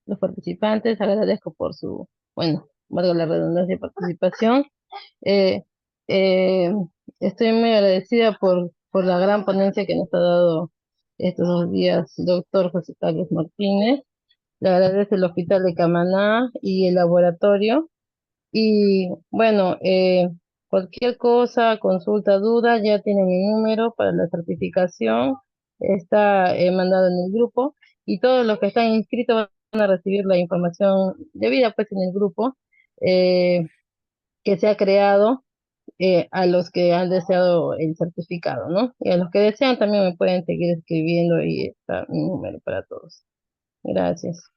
los participantes. Agradezco por su, bueno, valga la redundancia, participación. Eh, eh, Estoy muy agradecida por la gran ponencia que nos ha dado estos 2 días, doctor José Carlos Martínez. Le agradece el Hospital de Camaná y el laboratorio. Y bueno, cualquier cosa, consulta, duda, ya tienen mi número para la certificación. Está mandado en el grupo y todos los que están inscritos van a recibir la información debida pues en el grupo eh, que se ha creado a los que han deseado el certificado, ¿no? Y a los que desean también me pueden seguir escribiendo y está mi número para todos. Gracias.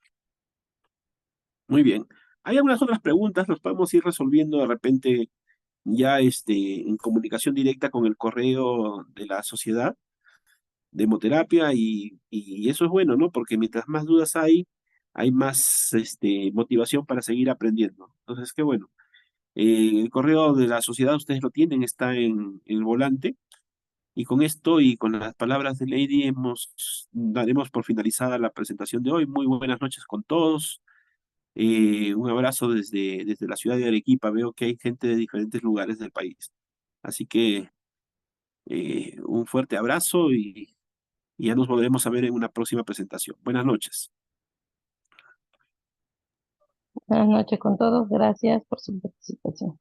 Muy bien. Hay algunas otras preguntas, los podemos ir resolviendo de repente ya en comunicación directa con el correo de la sociedad de hemoterapia y eso es bueno, ¿no? Porque mientras más dudas hay más motivación para seguir aprendiendo. Entonces, qué bueno. El correo de la sociedad ustedes lo tienen, está en el volante. Y con esto y con las palabras de Lady daremos por finalizada la presentación de hoy. Muy buenas noches con todos. Un abrazo desde la ciudad de Arequipa. Veo que hay gente de diferentes lugares del país. Así que un fuerte abrazo y ya nos volveremos a ver en una próxima presentación. Buenas noches. Buenas noches con todos. Gracias por su participación.